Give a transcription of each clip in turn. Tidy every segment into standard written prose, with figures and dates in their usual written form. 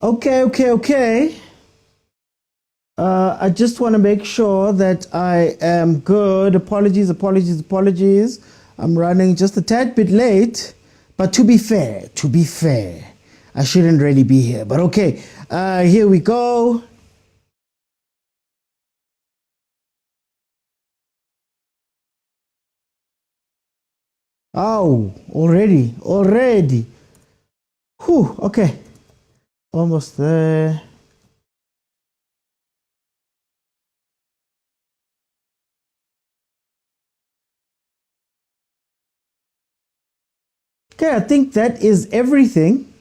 Okay. I just want to make sure that I am good. Apologies. I'm running just a tad bit late, but to be fair, I shouldn't really be here. But okay, here we go. Oh, already. Whew, okay. Almost there. Okay, I think that is everything.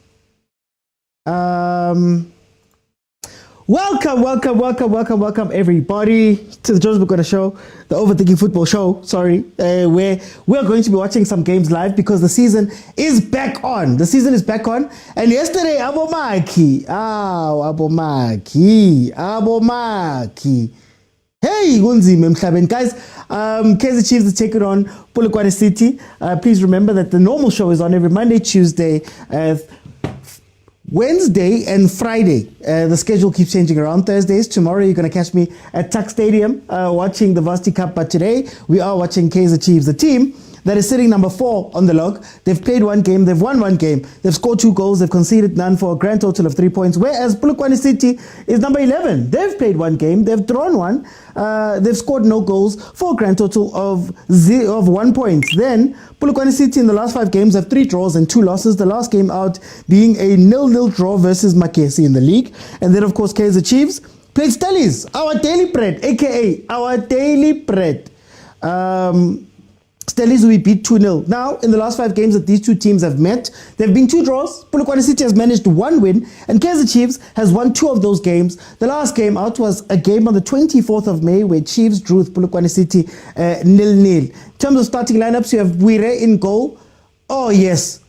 Welcome everybody to the Jones Mokwena show, the Overthinking Football show, where we're going to be watching some games live because the season is back on. And yesterday, Abomaki. Hey, guys, Kaizer Chiefs is taking on POLOKWANE City. Please remember that the normal show is on every Monday, Tuesday, Wednesday and Friday. The schedule keeps changing around. Thursdays, tomorrow you're going to catch me at Tuck Stadium watching the Varsity Cup. But today we are watching Kaizer Chiefs, the team that is sitting number 4 on the log. They've played one game, they've won one game, they've scored 2 goals, they've conceded none for a grand total of 3 points, whereas POLOKWANE City is number 11. They've played one game, they've drawn one, they've scored no goals for a grand total of 1 point. Then POLOKWANE City in the last 5 games have 3 draws and 2 losses, the last game out being a 0-0 draw versus Makesi in the league. And then of course Kaizer Chiefs played Stellies, our daily bread, aka our daily bread. Stellies we beat 2-0. Now, in the last 5 games that these two teams have met, there have been 2 draws. POLOKWANE City has managed 1 win, and Kaizer Chiefs has won 2 of those games. The last game out was a game on the 24th of May where Chiefs drew with POLOKWANE City 0-0. In terms of starting lineups, you have Wire in goal. Oh, yes.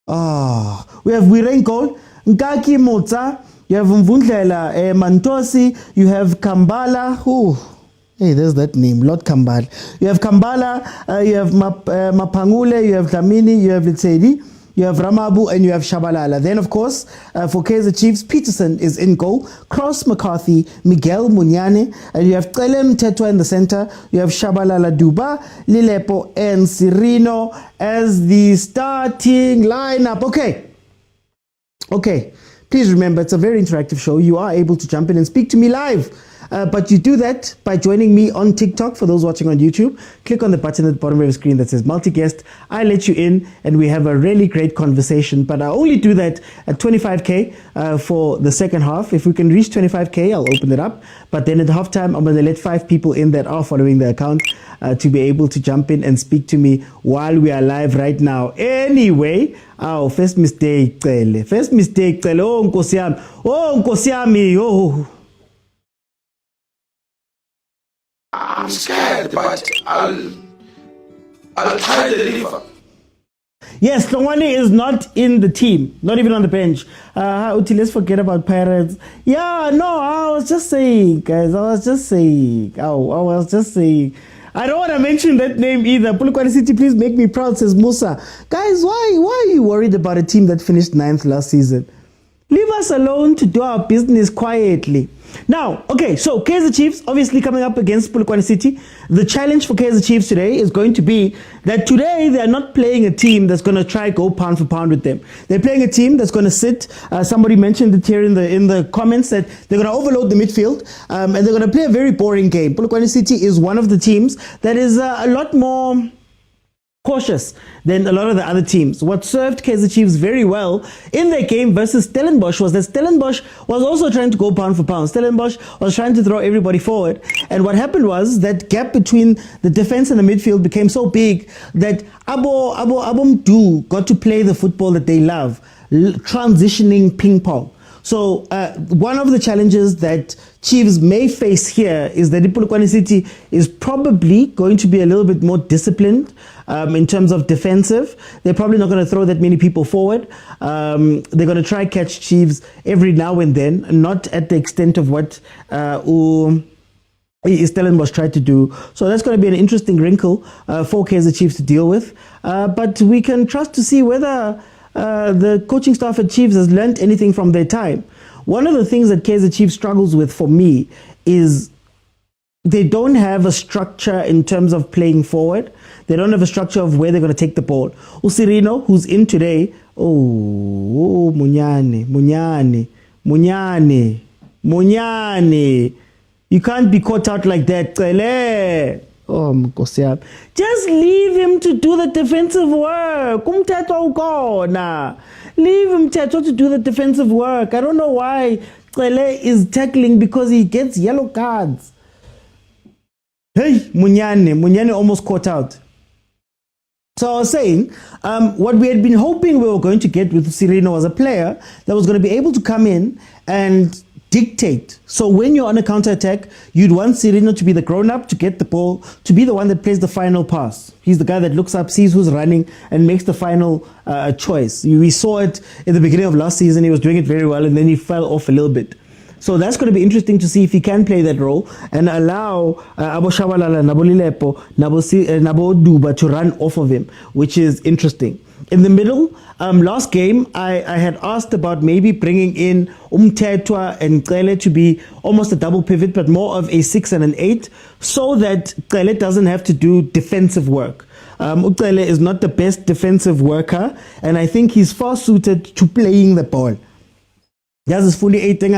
We have Wire in goal. Nkaki Motsa. You have Mvundlela Mantosi. You have Kambala. Ooh. Hey, there's that name, Lord Kambala. You have Kambala, you have Mapangule, you have Dlamini, you have Litsedi, you have Ramabu, and you have Shabalala. Then, of course, for Kaizer Chiefs, Peterson is in goal, Cross McCarthy, Miguel Munyane, and you have Kelem Tetwa in the center. You have Shabalala Duba, Lilepo, and Cirino as the starting lineup. Okay. Please remember, it's a very interactive show. You are able to jump in and speak to me live. But you do that by joining me on TikTok. For those watching on YouTube, click on the button at the bottom of the screen that says multi-guest. I let you in and we have a really great conversation. But I only do that at 25K for the second half. If we can reach 25K, I'll open it up. But then at halftime, I'm going to let 5 people in that are following the account to be able to jump in and speak to me while we are live right now. Anyway, first mistake, Cele. Oh, Nkosi yami. Oh. I'm scared, but I'll try to deliver. Yes, Hlongwane is not in the team, not even on the bench. Let's forget about Pirates. Yeah, no, I was just saying, guys. I was just saying. I don't want to mention that name either. POLOKWANE City, please make me proud, says Musa. Guys, why are you worried about a team that finished 9th last season? Leave us alone to do our business quietly. Now, okay, so Kaizer Chiefs obviously coming up against POLOKWANE City. The challenge for Kaizer Chiefs today is going to be that today they are not playing a team that's going to try go pound for pound with them. They're playing a team that's going to sit. Somebody mentioned it here in the comments that they're going to overload the midfield and they're going to play a very boring game. POLOKWANE City is one of the teams that is a lot more cautious than a lot of the other teams. What served Kaizer Chiefs very well in their game versus Stellenbosch was that Stellenbosch was also trying to go pound for pound. Stellenbosch was trying to throw everybody forward, and what happened was that gap between the defense and the midfield became so big that Abo Mdu got to play the football that they love, transitioning ping pong. So one of the challenges that Chiefs may face here is that POLOKWANE City is probably going to be a little bit more disciplined in terms of defensive. They're probably not going to throw that many people forward. They're going to try catch Chiefs every now and then, not at the extent of what Stellenbosch tried to do. So that's going to be an interesting wrinkle for Kaizer Chiefs to deal with. But we can trust to see whether the coaching staff at Chiefs has learned anything from their time. One of the things that Kaizer Chiefs struggles with for me is they don't have a structure in terms of playing forward. They don't have a structure of where they're going to take the ball. Usirino, who's in today, Munyane. You can't be caught out like that. Oh, Mkosiab. Just leave him to do the defensive work. Leave him to do the defensive work. I don't know why Cele is tackling, because he gets yellow cards. Hey, Munyane almost caught out. So I was saying, what we had been hoping we were going to get with Sirino was a player that was going to be able to come in and dictate. So when you're on a counter-attack, you'd want Sirino to be the grown-up, to get the ball, to be the one that plays the final pass. He's the guy that looks up, sees who's running, and makes the final choice. We saw it in the beginning of last season. He was doing it very well, and then he fell off a little bit. So that's going to be interesting to see if he can play that role and allow Abo Shabalala, Nabo Lilepo, Nabo Duba to run off of him, which is interesting. In the middle, last game, I had asked about maybe bringing in Umtetwa and Cele to be almost a double pivot, but more of a 6 and an 8, so that Cele doesn't have to do defensive work. Cele is not the best defensive worker, and I think he's far suited to playing the ball. That's is fully 8 thing.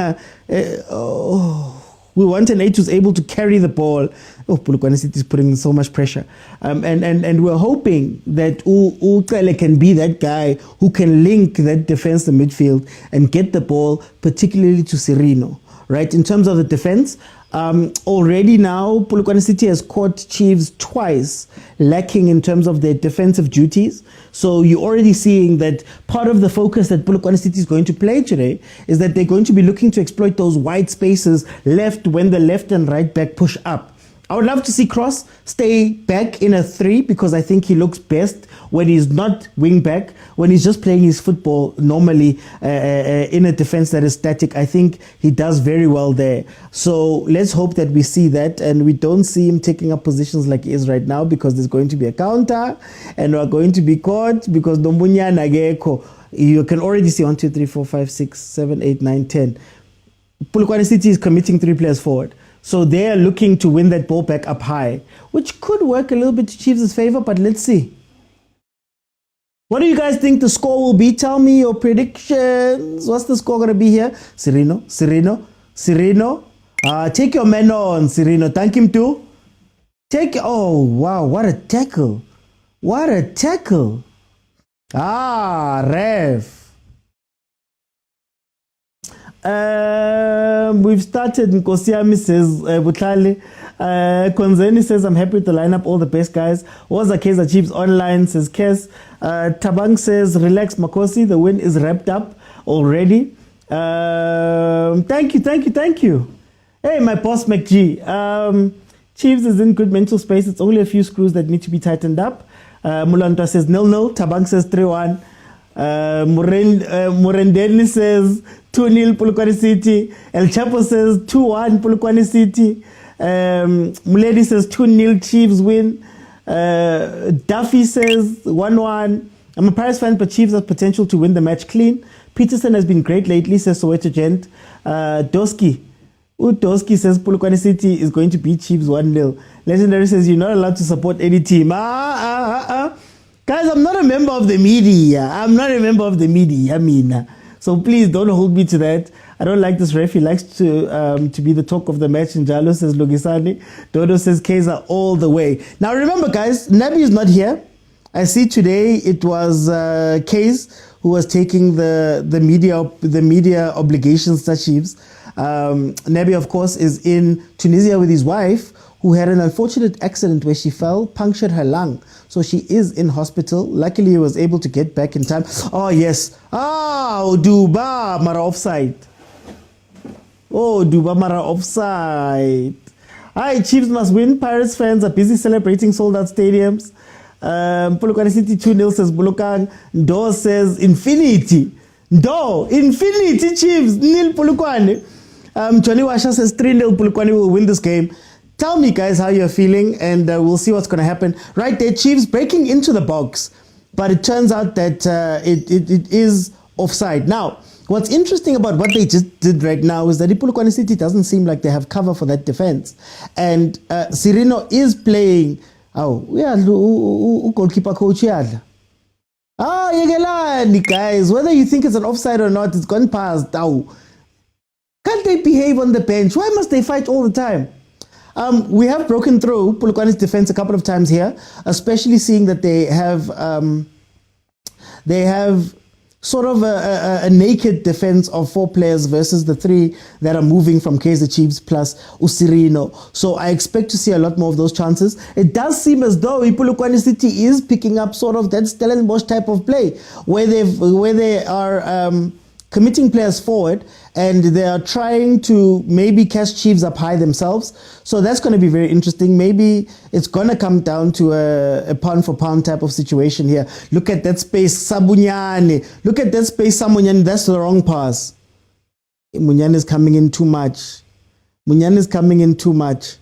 We want an 8 who's able to carry the ball. Polokwane City is putting so much pressure. And we're hoping that Ucele can be that guy who can link that defense to midfield and get the ball, particularly to Sirino. Right? In terms of the defense, already now, Polokwane City has caught Chiefs twice, lacking in terms of their defensive duties. So you're already seeing that part of the focus that Polokwane City is going to play today is that they're going to be looking to exploit those wide spaces left when the left and right back push up. I would love to see Cross stay back in a 3, because I think he looks best when he's not wing back, when he's just playing his football normally in a defense that is static. I think he does very well there. So let's hope that we see that and we don't see him taking up positions like he is right now, because there's going to be a counter and we're going to be caught because Dombunya Nageko. You can already see 1, 2, 3, 4, 5, 6, 7, 8, 9, 10. Polokwane City is committing 3 players forward. So they are looking to win that ball back up high, which could work a little bit to Chiefs' favor, but let's see. What do you guys think the score will be? Tell me your predictions. What's the score going to be here? Sirino. Take your man on, Sirino. Thank him too. Oh, wow. What a tackle. Ref. We've started. Nkosiami says, Butlali. Konzeni says, I'm happy with the lineup. All the best, guys. Waza Kaizer Chiefs online, says Kes. Tabang says, relax, Makosi. The win is wrapped up already. Thank you. Hey, my boss, McG. Chiefs is in good mental space. It's only a few screws that need to be tightened up. Mulanta says 0-0. Tabang says 3-1. Murendeni says 2-0 Polokwane City. El Chapo says 2-1 Polokwane City. Muledi says 2-0 Chiefs win. Duffy says 1-1. I'm a Paris fan, but Chiefs have potential to win the match clean. Peterson has been great lately, says Soweto Gent. Doski says Polokwane City is going to beat Chiefs 1-0. Legendary says you're not allowed to support any team. Guys, I'm not a member of the media. So please don't hold me to that. I don't like this ref. He likes to be the talk of the match. Njalo says Logisani. Dodo says Kaizer all the way. Now remember, guys, Nabi is not here. I see today it was Kaiz who was taking the media obligations to Chiefs. Nabi, of course, is in Tunisia with his wife, who had an unfortunate accident where she fell, punctured her lung. So she is in hospital. Luckily, he was able to get back in time. Oh, yes. Duba Mara offside. Duba Mara offside. Hi, Chiefs must win. Pirates fans are busy celebrating sold-out stadiums. Polokwane City 2-0 says Bulokang. Do says Infinity. Infinity Chiefs. Nil Polokwane. Johnny Washa says 3-0 Polokwane will win this game. Tell me, guys, how you're feeling, and we'll see what's going to happen. Right there, Chiefs breaking into the box. but it turns out that it is offside. Now, what's interesting about what they just did right now is that iPolokwane City doesn't seem like they have cover for that defense. And Sirino is playing, goalkeeper coach. Yegelani, guys, whether you think it's an offside or not, it's gone past. Can't they behave on the bench? Why must they fight all the time? We have broken through Polokwane's defense a couple of times here, especially seeing that they have sort of a naked defense of 4 players versus the 3 that are moving from Kaizer Chiefs plus Usirino. So I expect to see a lot more of those chances. It does seem as though Polokwane City is picking up sort of that Stellenbosch type of play, where they are committing players forward and they are trying to maybe catch Chiefs up high themselves. So that's going to be very interesting. Maybe it's going to come down to a pound for pound type of situation here. Look at that space, Sabunyane. Look at that space, Sabunyane. That's the wrong pass. Munyane is coming in too much. Munyane is coming in too much.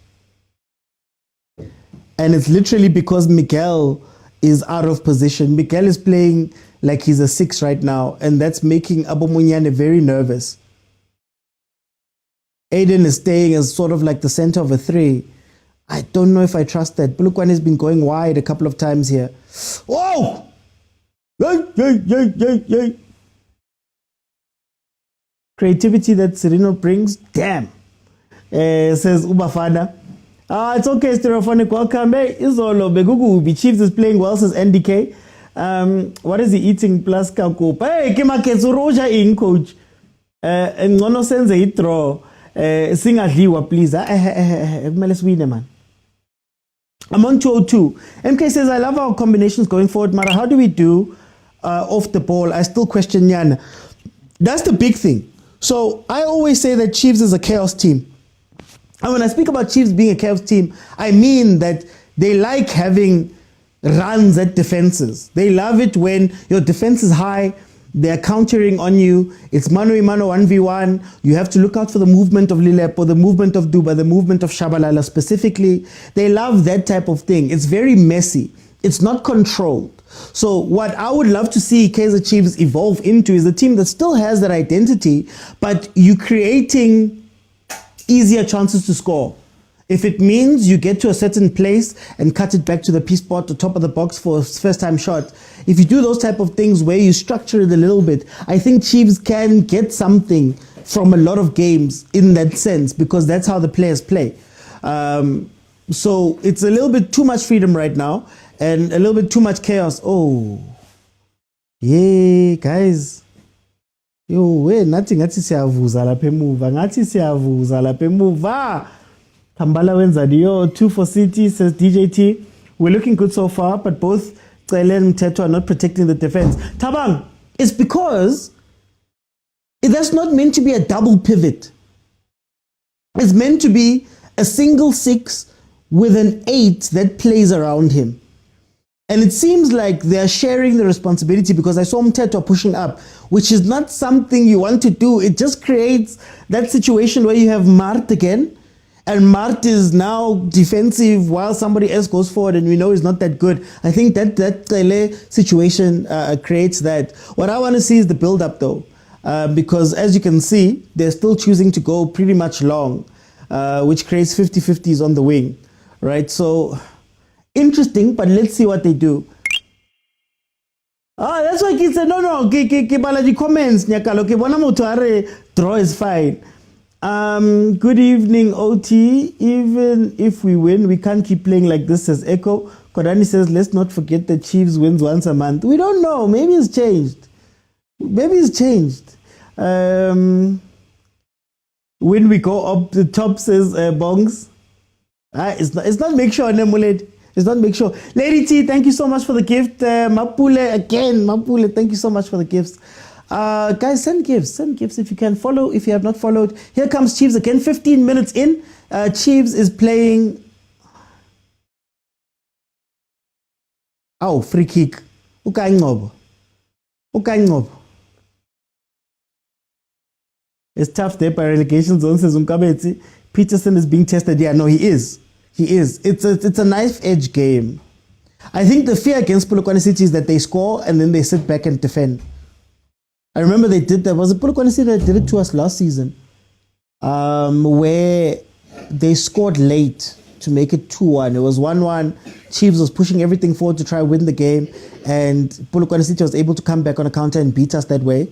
And it's literally because Miguel is out of position. Miguel is playing like he's a 6 right now, and that's making Abo Munyane very nervous. Aiden is staying as sort of like the center of a 3. I don't know if I trust that. Polokwane has been going wide a couple of times here. Whoa! Yay. Creativity that Serino brings, damn. Says Ubafana. It's okay, Stereophonic. Welcome. Hey, Izolo Begugu Chiefs is playing well, says NDK. What is he eating plus kakupa? Hey, Kimaketsu Roja in coach. And no sense a draw. Sing a liwa, please. Let's win, man. I'm on 202. MK says, I love our combinations going forward. Mara, how do we do off the ball? I still question Yana. That's the big thing. So I always say that Chiefs is a chaos team. And when I speak about Chiefs being a chaos team, I mean that they like having runs at defenses. They love it when your defense is high, they're countering on you, it's mano a mano 1v1, you have to look out for the movement of Lilepo, the movement of Duba, the movement of Shabalala specifically. They love that type of thing. It's very messy. It's not controlled. So what I would love to see Kaizer Chiefs evolve into is a team that still has that identity, but you creating easier chances to score. If it means you get to a certain place and cut it back to the P spot, the top of the box for a first-time shot, if you do those type of things where you structure it a little bit, I think Chiefs can get something from a lot of games in that sense, because that's how the players play. So it's a little bit too much freedom right now and a little bit too much chaos. Oh, yeah, guys. Yo, we nothing. Ngathi siyavuza lapha emuva. Ngathi siyavuza lapha emuva. Kambala Wenzadio, 2 for City, says DJT. We're looking good so far, but both Cele and Mteto are not protecting the defense. Tabang, it's because that's not meant to be a double pivot. It's meant to be a single 6 with an 8 that plays around him. And it seems like they're sharing the responsibility, because I saw Mteto pushing up, which is not something you want to do. It just creates that situation where you have Mart again, and Mart is now defensive while somebody else goes forward, and we know he's not that good. I think that Cele situation creates that. What I want to see is the build-up, though, because as you can see, they're still choosing to go pretty much long, which creates 50-50s on the wing, right? So interesting, but let's see what they do. That's why kids said, no, the comments, nyakalo, bona motho are draw is fine. Good evening, OT. Even if we win, we can't keep playing like this, says Echo. Kodani says, let's not forget that Chiefs wins once a month. We don't know. Maybe it's changed. When we go up the top, says Bongs. It's not make sure, Nemulet. It's not make sure. Lady T, thank you so much for the gift. Mapule again. Mapule, thank you so much for the gifts. Guys, send gifts if you can. Follow if you have not followed. Here comes Chiefs again, 15 minutes in. Chiefs is playing. Free kick. It's tough there by relegation zone, says Unkabetsi. Peterson is being tested. Yeah, no, he is. It's a knife edge game. I think the fear against Polokwane City is that they score and then they sit back and defend. I remember they did that. Was it Polokwane City that did it to us last season? Where they scored late to make it 2-1. It was 1-1. Chiefs was pushing everything forward to try and win the game, and Polokwane City was able to come back on a counter and beat us that way.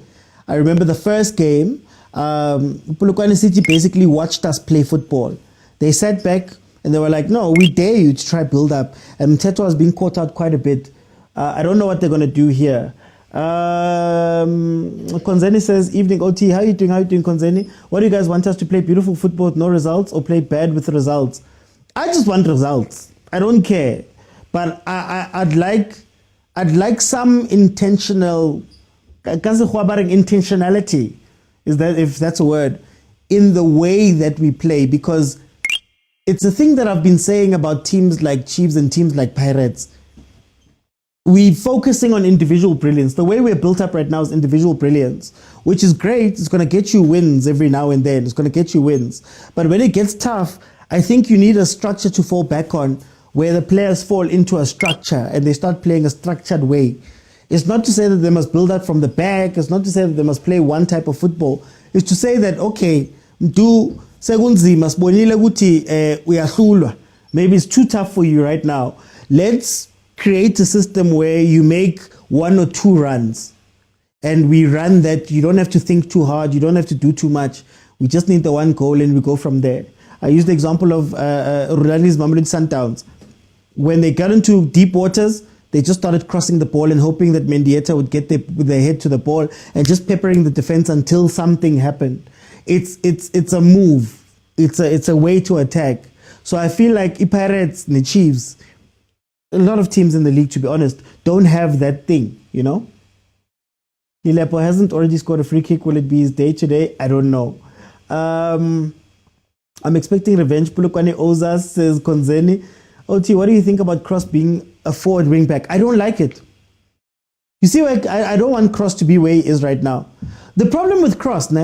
I remember the first game, Polokwane City basically watched us play football. They sat back and they were like, no, we dare you to try build up. And Mteto has been caught out quite a bit. I don't know what they're going to do here. Konzeni says, evening OT, how are you doing? How are you doing, Konzeni? What do you guys want us to play? Beautiful football with no results, or play bad with results? I just want results. I don't care. But I'd like some intentionality, is that, if that's a word, in the way that we play, because it's a thing that I've been saying about teams like Chiefs and teams like Pirates. We're focusing on individual brilliance. The way we're built up right now is individual brilliance, which is great. It's going to get you wins every now and then. It's going to get you wins. But when it gets tough, I think you need a structure to fall back on, where the players fall into a structure and they start playing a structured way. It's not to say that they must build up from the back. It's not to say that they must play one type of football. It's to say that, okay, maybe it's too tough for you right now. Let's create a system where you make 1 or 2 runs, and we run that. You don't have to think too hard. You don't have to do too much. We just need the one goal and we go from there. I used the example of Rulani's Mamelodi Sundowns. When they got into deep waters, they just started crossing the ball and hoping that Mendieta would get with their head to the ball and just peppering the defense until something happened. It's a move. It's a way to attack. So I feel like Pirates and the Chiefs, a lot of teams in the league, to be honest, don't have that thing, you know? Nilepo hasn't already scored a free kick. Will it be his day today? I don't know. I'm expecting revenge. Polokwane owes us, says Konzeni. OT, what do you think about Cross being a forward wing back? I don't like it. You see, like, I don't want Cross to be where he is right now. The problem with Cross,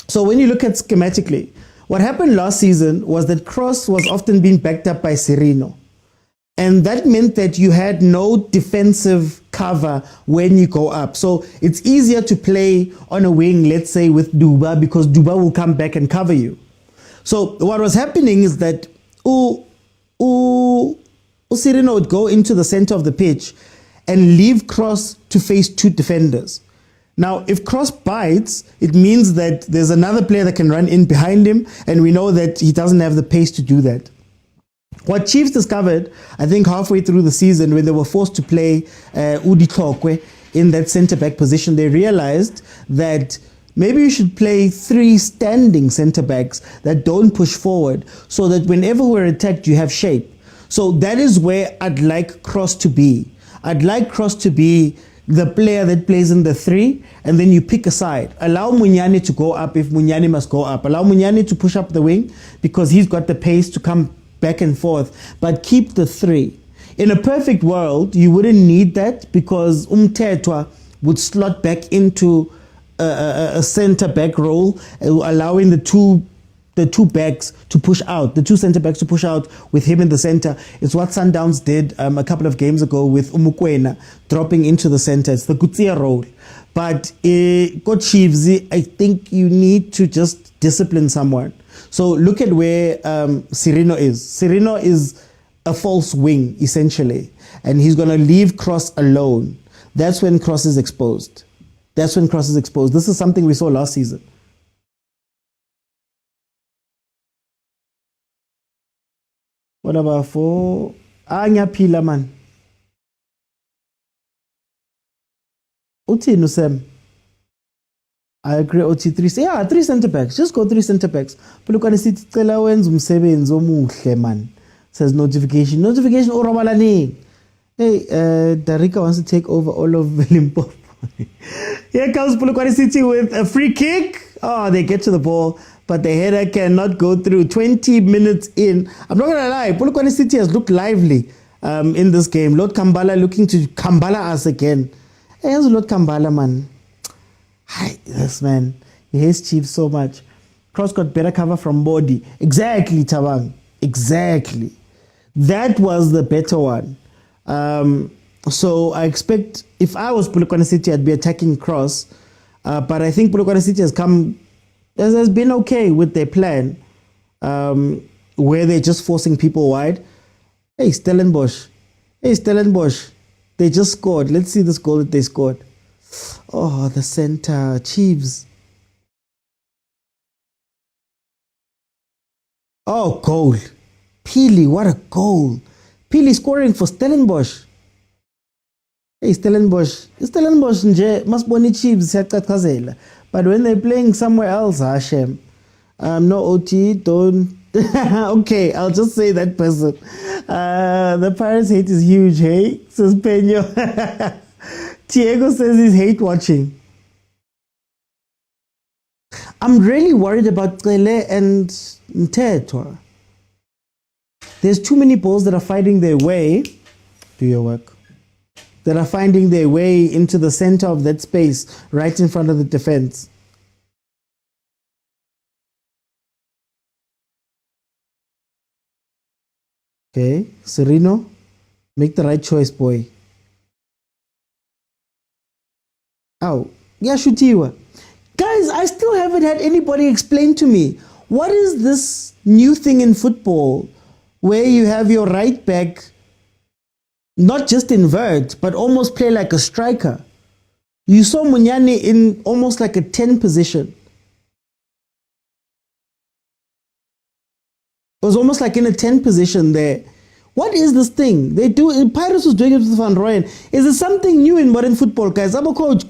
so when you look at schematically, what happened last season was that Cross was often being backed up by Serino. And that meant that you had no defensive cover when you go up. So it's easier to play on a wing, let's say, with Duba, because Duba will come back and cover you. So what was happening is that Serino would go into the center of the pitch and leave Cross to face 2 defenders. Now, if Cross bites, it means that there's another player that can run in behind him, and we know that he doesn't have the pace to do that. What Chiefs discovered, I think halfway through the season, when they were forced to play Udi in that centre-back position, they realized that maybe you should play 3 standing centre-backs that don't push forward, so that whenever we're attacked, you have shape. So that is where I'd like Cross to be. I'd like Cross to be the player that plays in the 3, and then you pick a side. Allow Munyane to go up if Munyane must go up. Allow Munyane to push up the wing because he's got the pace to come back and forth, but keep the 3. In a perfect world, you wouldn't need that, because Umtetwa would slot back into a center back role, allowing the two backs to push out, the 2 center backs to push out with him in the center. It's what Sundowns did a couple of games ago with mokwena dropping into the center. It's the Gutsia role. But Coach Chiefs, I think you need to just discipline someone. So look at where Serino is. Serino is a false wing, essentially, and he's going to leave Cross alone. That's when Cross is exposed. This is something we saw last season. What about for Anya Pila, man? Uti Nusem. I agree. OT 3. Yeah, 3 centre backs. Just go 3 centre backs. Polokwane City cela wenza umsebenzi omuhle, man. Says notification. Notification orobalani. Hey, Darika wants to take over all of Limpopo. Here comes Polokwane City with a free kick. Oh, they get to the ball, but the header cannot go through. 20 minutes in. I'm not going to lie. Polokwane City has looked lively in this game. Lord Kambala looking to Kambala us again. Hey, how's Lord Kambala, man? Hi, this man. He hates Chiefs so much. Cross got better cover from Body. Exactly, Tabang. Exactly. That was the better one. So I expect if I was Polokwane City, I'd be attacking cross. But I think Polokwane City has been okay with their plan, where they're just forcing people wide. Hey, Stellenbosch. They just scored. Let's see this goal that they scored. Oh, the center. Chiefs. Oh, goal. Pili, what a goal. Pili scoring for Stellenbosch. Hey, Stellenbosch nje masibona Chiefs siyaqhaqhazela. But when they're playing somewhere else, Hashem. No OT, don't. Okay, I'll just say that person. The Pirates hate is huge, hey? Says Peño. Diego says he's hate watching. I'm really worried about Cele and Mteto. There's too many balls that are finding their way. Do your work. That are finding their way into the center of that space, right in front of the defense. Okay, Sereno, make the right choice, boy. Oh, yeah, shutiwa. Guys, I still haven't had anybody explain to me, what is this new thing in football where you have your right back not just invert, but almost play like a striker? You saw Munyani in almost like a 10 position. It was almost like in a 10 position there. What is this thing? They do. Pirates was doing it with Van Rooyen. Is there something new in modern football, guys? I'm a coach.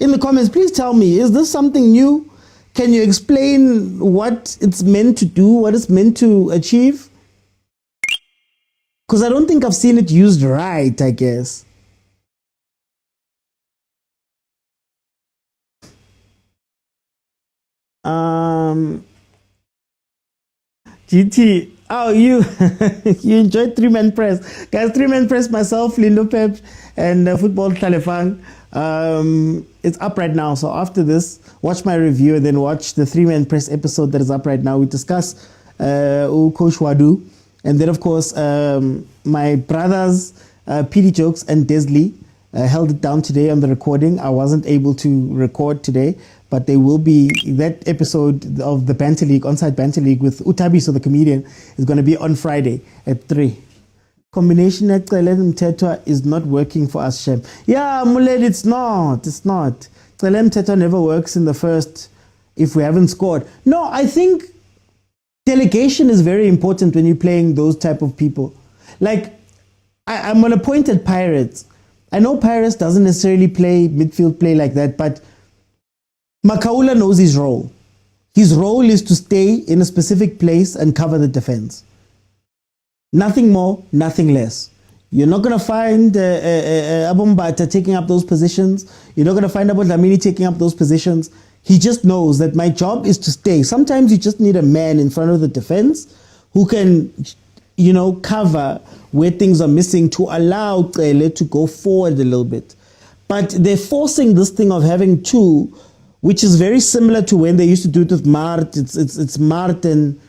In the comments, please tell me, is this something new? Can you explain what it's meant to do, what it's meant to achieve? Because I don't think I've seen it used right, I guess. GT, oh, you you enjoyed three-man press. Guys, three-man press, myself, Lindo Pep, and Football Talefang. It's up right now, so after this, watch my review and then watch the three-man press episode that is up right now. We discuss Coach Wadu, and then of course my brothers PD Jokes and Desley held it down today on the recording. I wasn't able to record today, but there will be that episode of the Banter League, Onside Banter League with Utabiso, the comedian, is going to be on Friday at 3. Combination at Chelem Tetwa is not working for us, Shem. Yeah, Muled, it's not. Chelem Tetwa never works in the first if we haven't scored. No, I think delegation is very important when you're playing those type of people. Like, I'm going to point at Pirates. I know Pirates doesn't necessarily play midfield play like that, but Makaula knows his role. His role is to stay in a specific place and cover the defense. Nothing more, nothing less. You're not going to find Abombata taking up those positions. You're not going to find Abodlamini taking up those positions. He just knows that my job is to stay. Sometimes you just need a man in front of the defense who can, cover where things are missing to allow Cele to go forward a little bit. But they're forcing this thing of having two, which is very similar to when they used to do it with Mart. It's Mart and,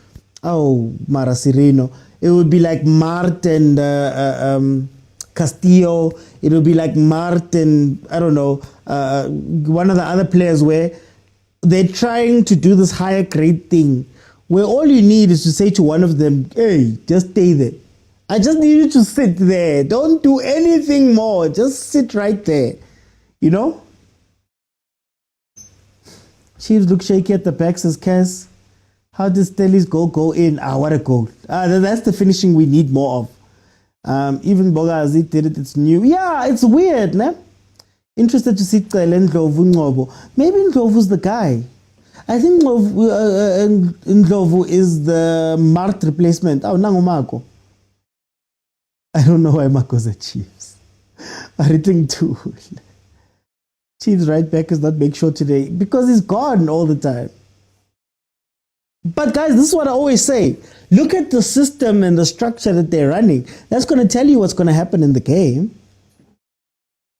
Mara Sireno. It would be like Mart and Castillo. It would be like Mart and, I don't know, one of the other players where they're trying to do this higher grade thing where all you need is to say to one of them, hey, just stay there. I just need you to sit there. Don't do anything more. Just sit right there. Chiefs look shaky at the back, says Cass. How does Stelly's goal go in? What a goal. That's the finishing we need more of. Even Bogazi did it. It's new. Yeah, it's weird, ne? Interested to see Cele Ndlovu. Maybe Ndlovu's the guy. I think Ndlovu is the Mart replacement. Nangomako. I don't know why Mako's a Chiefs. Everything too. Chiefs right back is not Big Show today because he's gone all the time. But guys, this is what I always say. Look at the system and the structure that they're running. That's going to tell you what's going to happen in the game.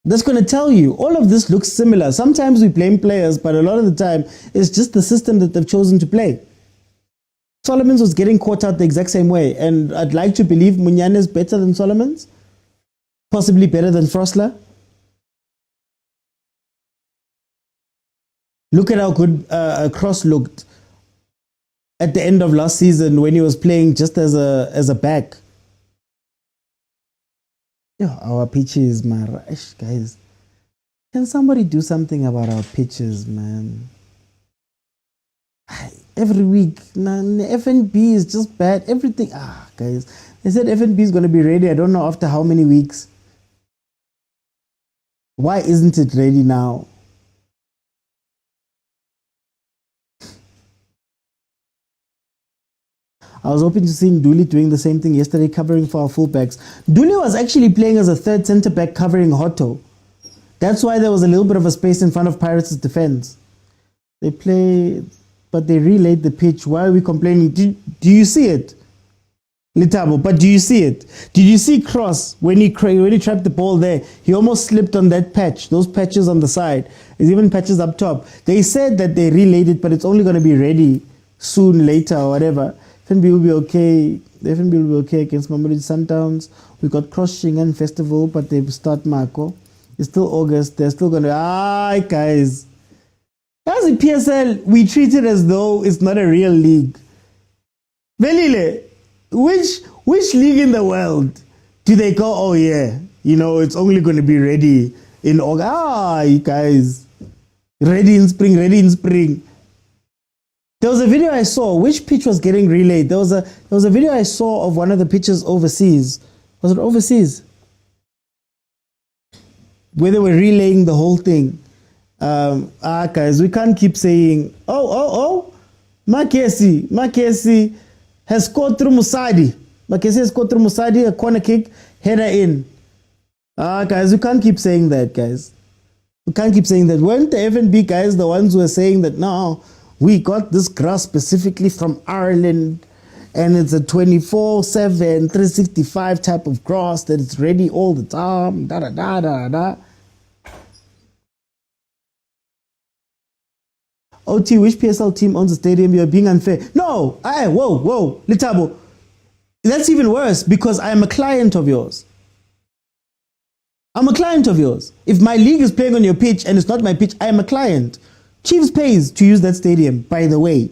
That's going to tell you. All of this looks similar. Sometimes we blame players, but a lot of the time, it's just the system that they've chosen to play. Solomon's was getting caught out the exact same way. And I'd like to believe Munyane is better than Solomon's. possibly better than Frosler. Look at how good Cross looked at the end of last season when he was playing just as a back. Yeah, our pitches, man. Guys, can somebody do something about our pitches, man? Every week, FNB is just bad. Everything. Guys, they said FNB is going to be ready. I don't know after how many weeks. Why isn't it ready now? I was hoping to see Nduli doing the same thing yesterday, covering for our fullbacks. Nduli was actually playing as a third centre-back covering Hotto. That's why there was a little bit of a space in front of Pirates' defence. They played, but they relayed the pitch. Why are we complaining? Do you see it? Litabo, but do you see it? Did you see Cross when he trapped the ball there? He almost slipped on that patch, those patches on the side. There's even patches up top. They said that they relayed it, but it's only going to be ready soon, later, or whatever. FNB will be okay. The FNB will be okay against Mamelodi Sundowns. We got Cross Shingan Festival, but they start Marco. It's still August. They're still going to... guys. As in PSL, we treat it as though it's not a real league. Velile, which league in the world do they go, oh yeah, it's only going to be ready in August? You guys. Ready in spring. There was a video I saw. Which pitch was getting relayed? There was a video I saw of one of the pitches overseas. Was it overseas? Where they were relaying the whole thing. Guys, we can't keep saying, Makesi has scored through Musadi. Makesi has scored through Musadi, a corner kick, header in. Guys, we can't keep saying that, guys. We can't keep saying that. Weren't the FNB guys the ones who were saying that, no, we got this grass specifically from Ireland, and it's a 24/7, 365 type of grass that it's ready all the time, OT, which PSL team owns the stadium? You're being unfair. No, whoa, Litabo. That's even worse because I am a client of yours. I'm a client of yours. If my league is playing on your pitch and it's not my pitch, I am a client. Chiefs pays to use that stadium, by the way.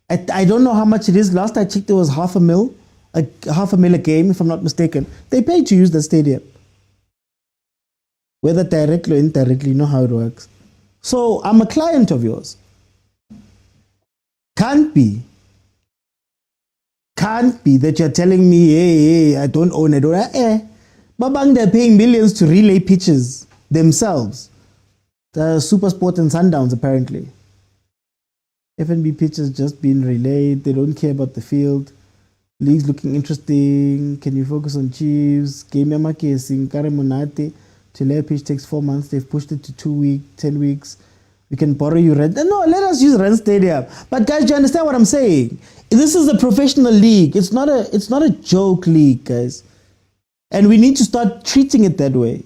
I don't know how much it is. Last I checked, it was $500,000 a game, if I'm not mistaken. They pay to use the stadium. Whether directly or indirectly, you know how it works. So I'm a client of yours. Can't be that you're telling me, hey, I don't own it. Babang, they're paying millions to relay pitches themselves. The Supersport and Sundowns, apparently. FNB pitches just been relayed. They don't care about the field. League's looking interesting. Can you focus on Chiefs? Game Yamakesi, Karemonate. Chile pitch takes 4 months. They've pushed it to 2 weeks, 10 weeks. We can borrow you rent. No, let us use Rent Stadium. But guys, do you understand what I'm saying? This is a professional league. It's not a joke league, guys. And we need to start treating it that way.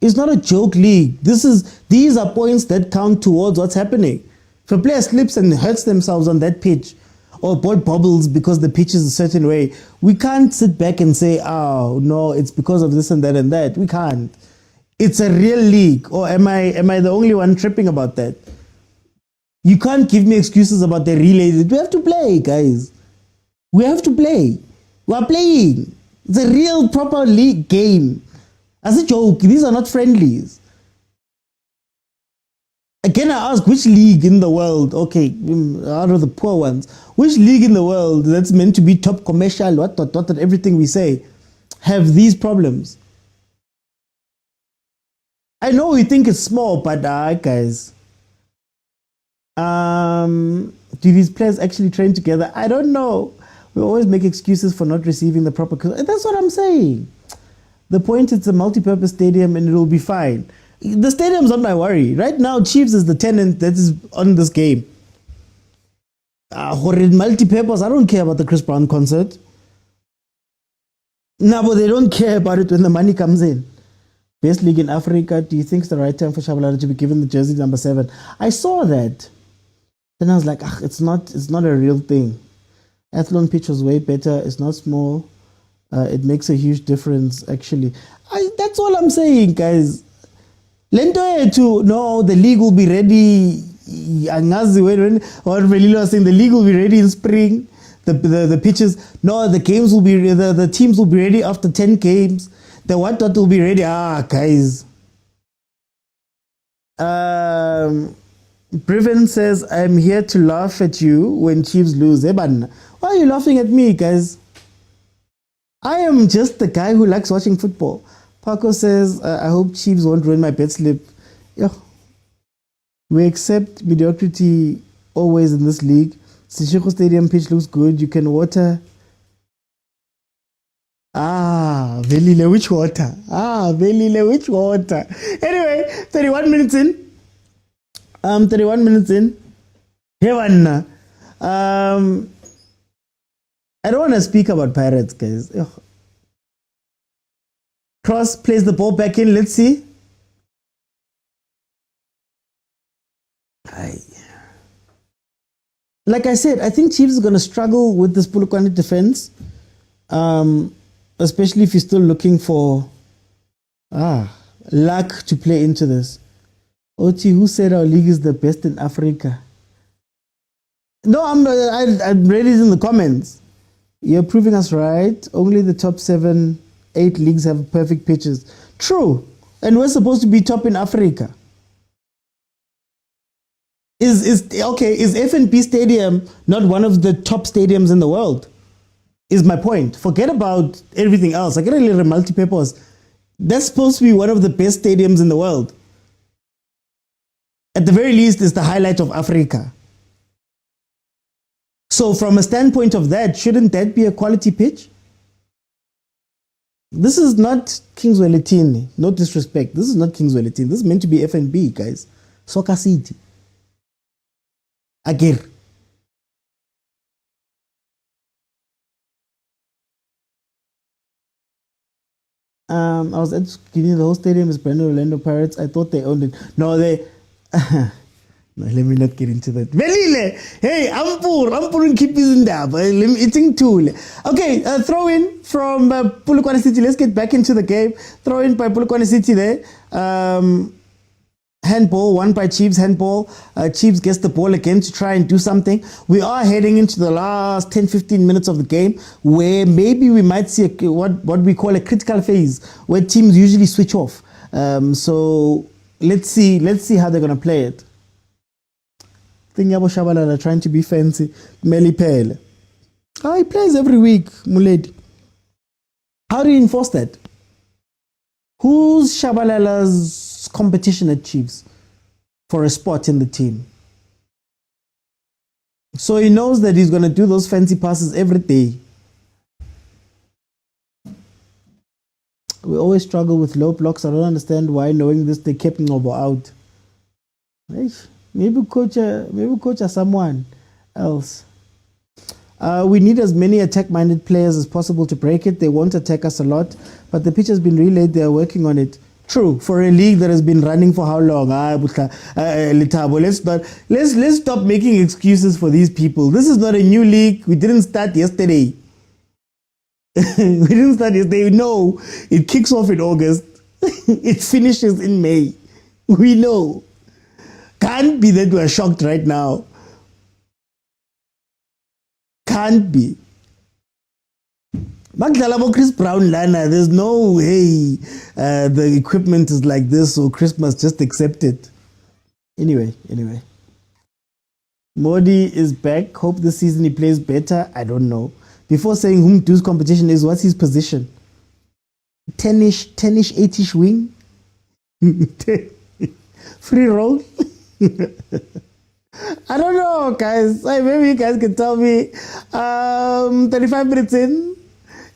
It's not a joke league. These are points that count towards what's happening. If a player slips and hurts themselves on that pitch, or ball bobbles because the pitch is a certain way, we can't sit back and say, oh no, it's because of this and that and that. We can't. It's a real league. Or am I the only one tripping about that? You can't give me excuses about the relay. We have to play, guys. We have to play. We are playing. It's a real proper league game. As a joke, these are not friendlies. Again, I ask, which league in the world, okay, out of the poor ones, which league in the world that's meant to be top commercial, what, everything we say, have these problems? I know we think it's small, but guys, do these players actually train together? I don't know. We always make excuses for not receiving the proper... That's what I'm saying. The point, it's a multi-purpose stadium and it'll be fine. The stadium's not my worry. Right now, Chiefs is the tenant that is on this game. Horrid multi-purpose, I don't care about the Chris Brown concert. No, but they don't care about it when the money comes in. Best league in Africa, do you think it's the right time for Shabalala to be given the jersey number 7? I saw that. Then I was like, it's not a real thing. Athlon pitch was way better. It's not small. It makes a huge difference, actually. That's all I'm saying, guys. Lento no, the league will be ready. Angazi, or Velilo was saying the league will be ready in spring. The pitches, no, the games will be, the teams will be ready after 10 games. The what will be ready. Guys. Irvin says, I'm here to laugh at you when Chiefs lose. Why are you laughing at me, guys? I am just the guy who likes watching football. Paco says, I hope Chiefs won't ruin my bet slip. We accept mediocrity always in this league. Sishiko Stadium pitch looks good. You can water. Velile, which water? Velile, which water? Anyway, 31 minutes in. 31 minutes in. Heaven. I don't want to speak about Pirates, guys. Cross plays the ball back in. Let's see. Like I said, I think Chiefs are going to struggle with this POLOKWANE defense, especially if you're still looking for luck to play into this. Oti, who said our league is the best in Africa? No, I read it in the comments. You're proving us right. Only the top 7, 8 leagues have perfect pitches. True. And we're supposed to be top in Africa. Is FNB Stadium not one of the top stadiums in the world? Is my point. Forget about everything else. I get a little multi-purpose. That's supposed to be one of the best stadiums in the world. At the very least, it's the highlight of Africa. So from a standpoint of that, shouldn't that be a quality pitch? This is not Kingswell Etini. No disrespect. This is not Kingswell Etini. This is meant to be FNB, guys. Soccer City. Again. I was giving the whole stadium is Brandon Orlando Pirates. I thought they owned it. No, they... No, let me not get into that. Velile, hey, I'm keep in there. Let me eating tool. Okay, throw in from POLOKWANE City. Let's get back into the game. Throw in by POLOKWANE City there. Handball, won by Chiefs, handball. Chiefs gets the ball again to try and do something. We are heading into the last 10-15 minutes of the game where maybe we might see what we call a critical phase where teams usually switch off. So let's see how they're going to play it. Yabo Shabalala trying to be fancy. Meli Pele. He plays every week, Muledi. How do you enforce that? Who's Shabalala's competition at Chiefs for a spot in the team? So he knows that he's going to do those fancy passes every day. We always struggle with low blocks. I don't understand why, knowing this, they kept Ngobo out. Maybe coach someone else. We need as many attack-minded players as possible to break it. They won't attack us a lot, but the pitch has been relayed. They are working on it. True, for a league that has been running for how long? Let's stop making excuses for these people. This is not a new league. We didn't start yesterday. No, it kicks off in August. It finishes in May. We know. Can't be that we're shocked right now. Can't be. Chris Brown Lana, there's no way the equipment is like this, so Chris must just accept it. Anyway. Modi is back. Hope this season he plays better. I don't know. Before saying whom Du's competition is, what's his position? 10-ish, 8-ish wing? Free roll? I don't know, guys. Maybe you guys can tell me. 35 minutes in,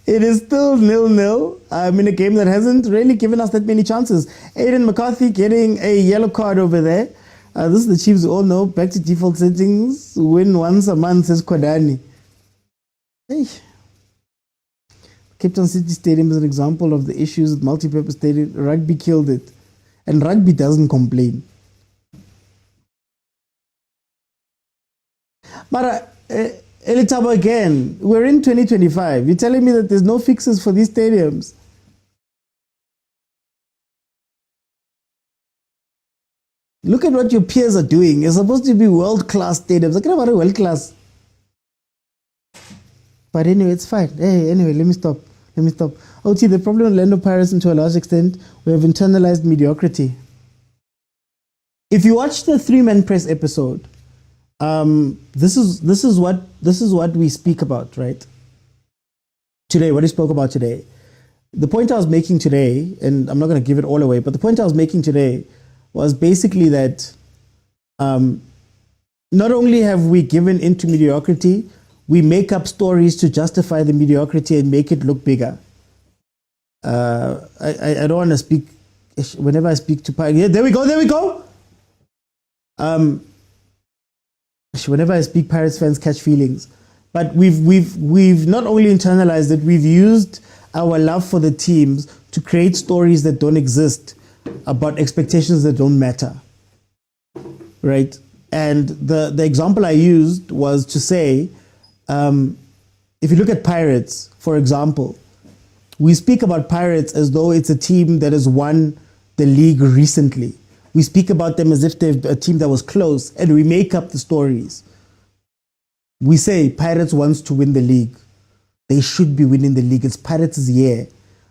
it is still 0-0. In a game that hasn't really given us that many chances. Aiden McCarthy getting a yellow card over there. This is the Chiefs we all know. Back to default settings. Win once a month, says Kodani. Hey. Cape Town City Stadium is an example of the issues with multi-purpose stadium. Rugby killed it. And rugby doesn't complain. But Elitabo again, we're in 2025. You're telling me that there's no fixes for these stadiums? Look at what your peers are doing. You're supposed to be world-class stadiums. Look at about world-class. But anyway, it's fine. Hey, anyway, let me stop. OT, the problem with Orlando Pirates, and to a large extent, we have internalized mediocrity. If you watch the three-man press episode, this is what we speak about, right? Today, what we spoke about today. The point I was making today, and I'm not going to give it all away, but the point I was making today was basically that not only have we given into mediocrity, we make up stories to justify the mediocrity and make it look bigger. I don't want to speak, whenever I speak to Pirates, yeah, there we go. Whenever I speak, Pirates fans catch feelings. But we've not only internalized it, we've used our love for the teams to create stories that don't exist about expectations that don't matter, right? And the example I used was to say, if you look at Pirates, for example, we speak about Pirates as though it's a team that has won the league recently. We speak about them as if they're a team that was close, and we make up the stories. We say Pirates wants to win the league. They should be winning the league. It's Pirates' year.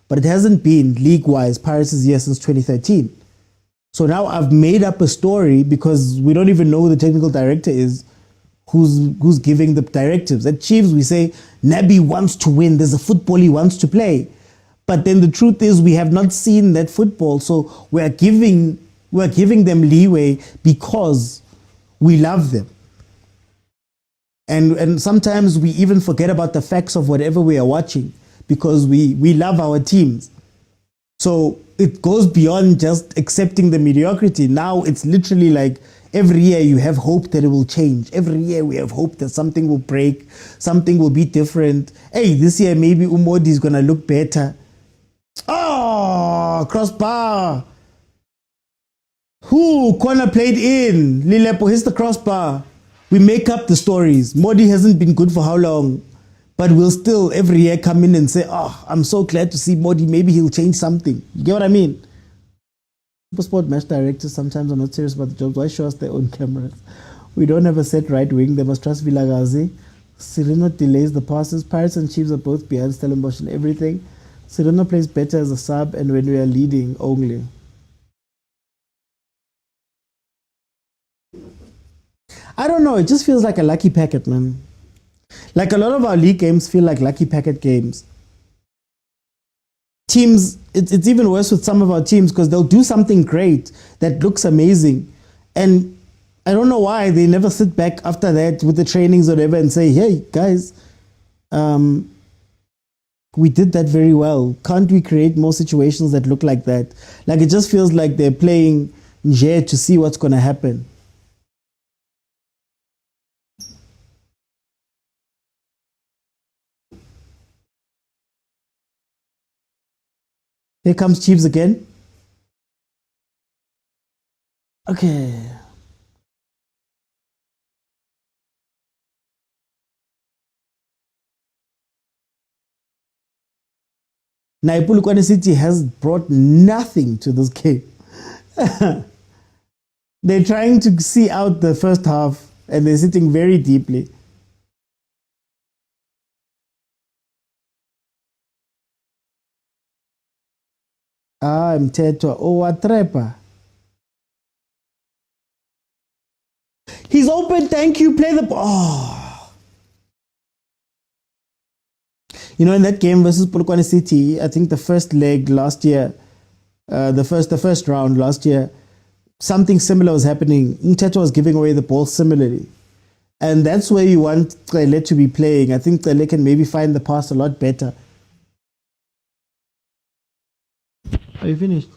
But it hasn't been, league-wise, Pirates' year since 2013. So now I've made up a story because we don't even know who the technical director is, who's giving the directives. At Chiefs, we say, Nabi wants to win. There's a football he wants to play. But then the truth is we have not seen that football. So we're giving them leeway because we love them. And sometimes we even forget about the facts of whatever we are watching because we love our teams. So it goes beyond just accepting the mediocrity. Now it's literally like every year you have hope that it will change. Every year we have hope that something will break, something will be different. Hey, this year maybe Umodi is going to look better. Oh, crossbar. Who? Corner played in. Lilepo hits the crossbar. We make up the stories. Modi hasn't been good for how long? But we'll still every year come in and say, oh, I'm so glad to see Modi. Maybe he'll change something. You get what I mean? Supersport match directors sometimes are not serious about the jobs. Why show us their own cameras? We don't have a set right wing. They must trust Vilakazi. Sereno delays the passes. Pirates and Chiefs are both behind Stellenbosch and everything. Sereno plays better as a sub and when we are leading only. I don't know. It just feels like a lucky packet, man. Like a lot of our league games feel like lucky packet games. Teams, it's even worse with some of our teams because they'll do something great that looks amazing. And I don't know why they never sit back after that with the trainings or whatever and say, hey, guys, we did that very well. Can't we create more situations that look like that? Like it just feels like they're playing Nje to see what's going to happen. Here comes Chiefs again. Okay. Now, POLOKWANE City has brought nothing to this game. They're trying to see out the first half and they're sitting very deeply. I'm Teto. Oh, a trapper. He's open. Thank you. Play the ball. Oh. You know, in that game versus POLOKWANE City, I think the first leg last year, the first round last year, something similar was happening. Teto was giving away the ball similarly. And that's where you want Cele to be playing. I think Cele can maybe find the pass a lot better. Are you finished?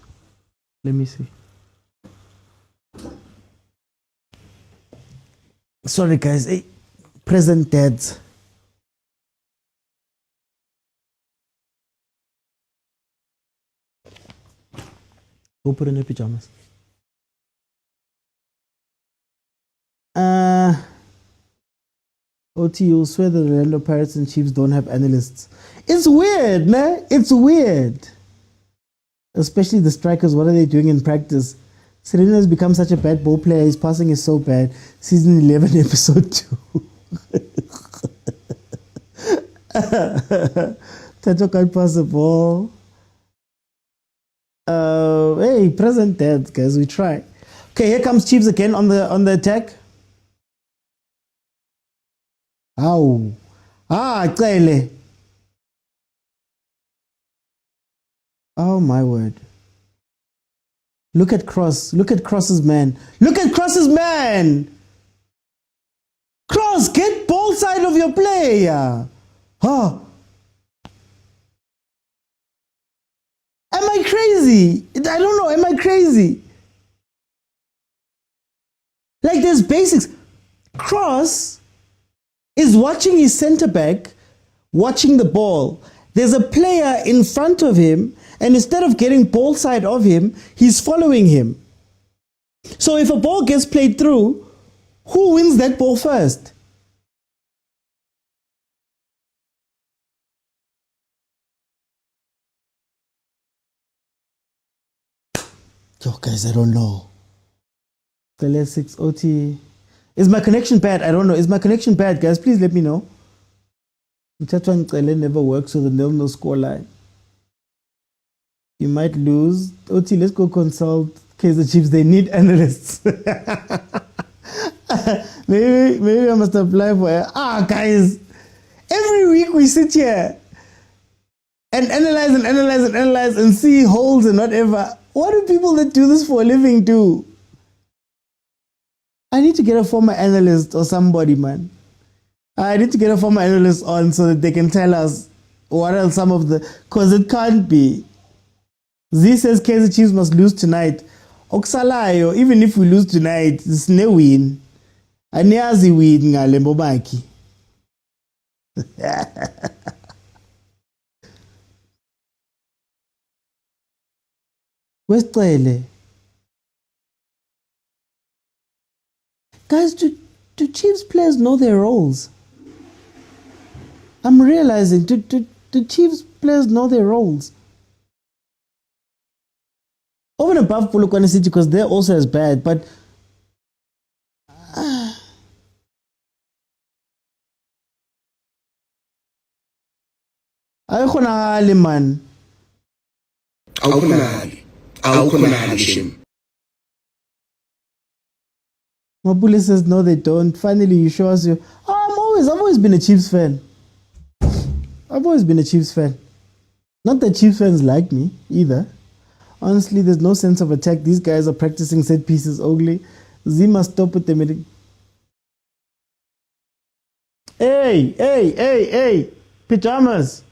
Let me see. Sorry, guys. Hey, present dads. Go put in your pajamas. OT, you'll swear that the Orlando Pirates and Chiefs don't have analysts. It's weird, nah? It's weird. Especially the strikers, what are they doing in practice? Serena has become such a bad ball player. His passing is so bad. Season 11, episode 2. Tato can't pass the ball. Hey, present dead, guys. We try. Okay, here comes Chiefs again on the attack. Ow. Cele. Oh my word. Look at Cross. Look at Cross's man. Look at Cross's man. Cross, get ball side of your player. Oh. Am I crazy? I don't know. Am I crazy? Like, there's basics. Cross is watching his center back, watching the ball. There's a player in front of him, and instead of getting ball side of him, he's following him. So if a ball gets played through, who wins that ball first? Yo, guys, I don't know. The last 6 OT. Is my connection bad? I don't know. Is my connection bad, guys? Please let me know. Muthatwa never works with a 0-0 score line. You might lose. OT, let's go consult Kaizer Chiefs. They need analysts. maybe I must apply for guys. Every week we sit here and analyze and see holes and whatever. What do people that do this for a living do? I need to get a former analyst or somebody, man. I need to get a former analyst on so that they can tell us what are some of the... Because it can't be. Z says Kaizer Chiefs must lose tonight. Oksalayo, even if we lose tonight, it's no win. Aniazi win ngale mbobaki. Where's Cele? Guys, do Chiefs players know their roles? I'm realizing, do Chiefs players know their roles? Over and above POLOKWANE City, because they're also as bad, but ayikho man. Awukhonali shim. Mabule says no, they don't. Finally, you show us you. I've always been a Chiefs fan. I've always been a Chiefs fan. Not that Chiefs fans like me either. Honestly, there's no sense of attack. These guys are practicing set pieces ugly. Z must stop with them. Hey, pajamas.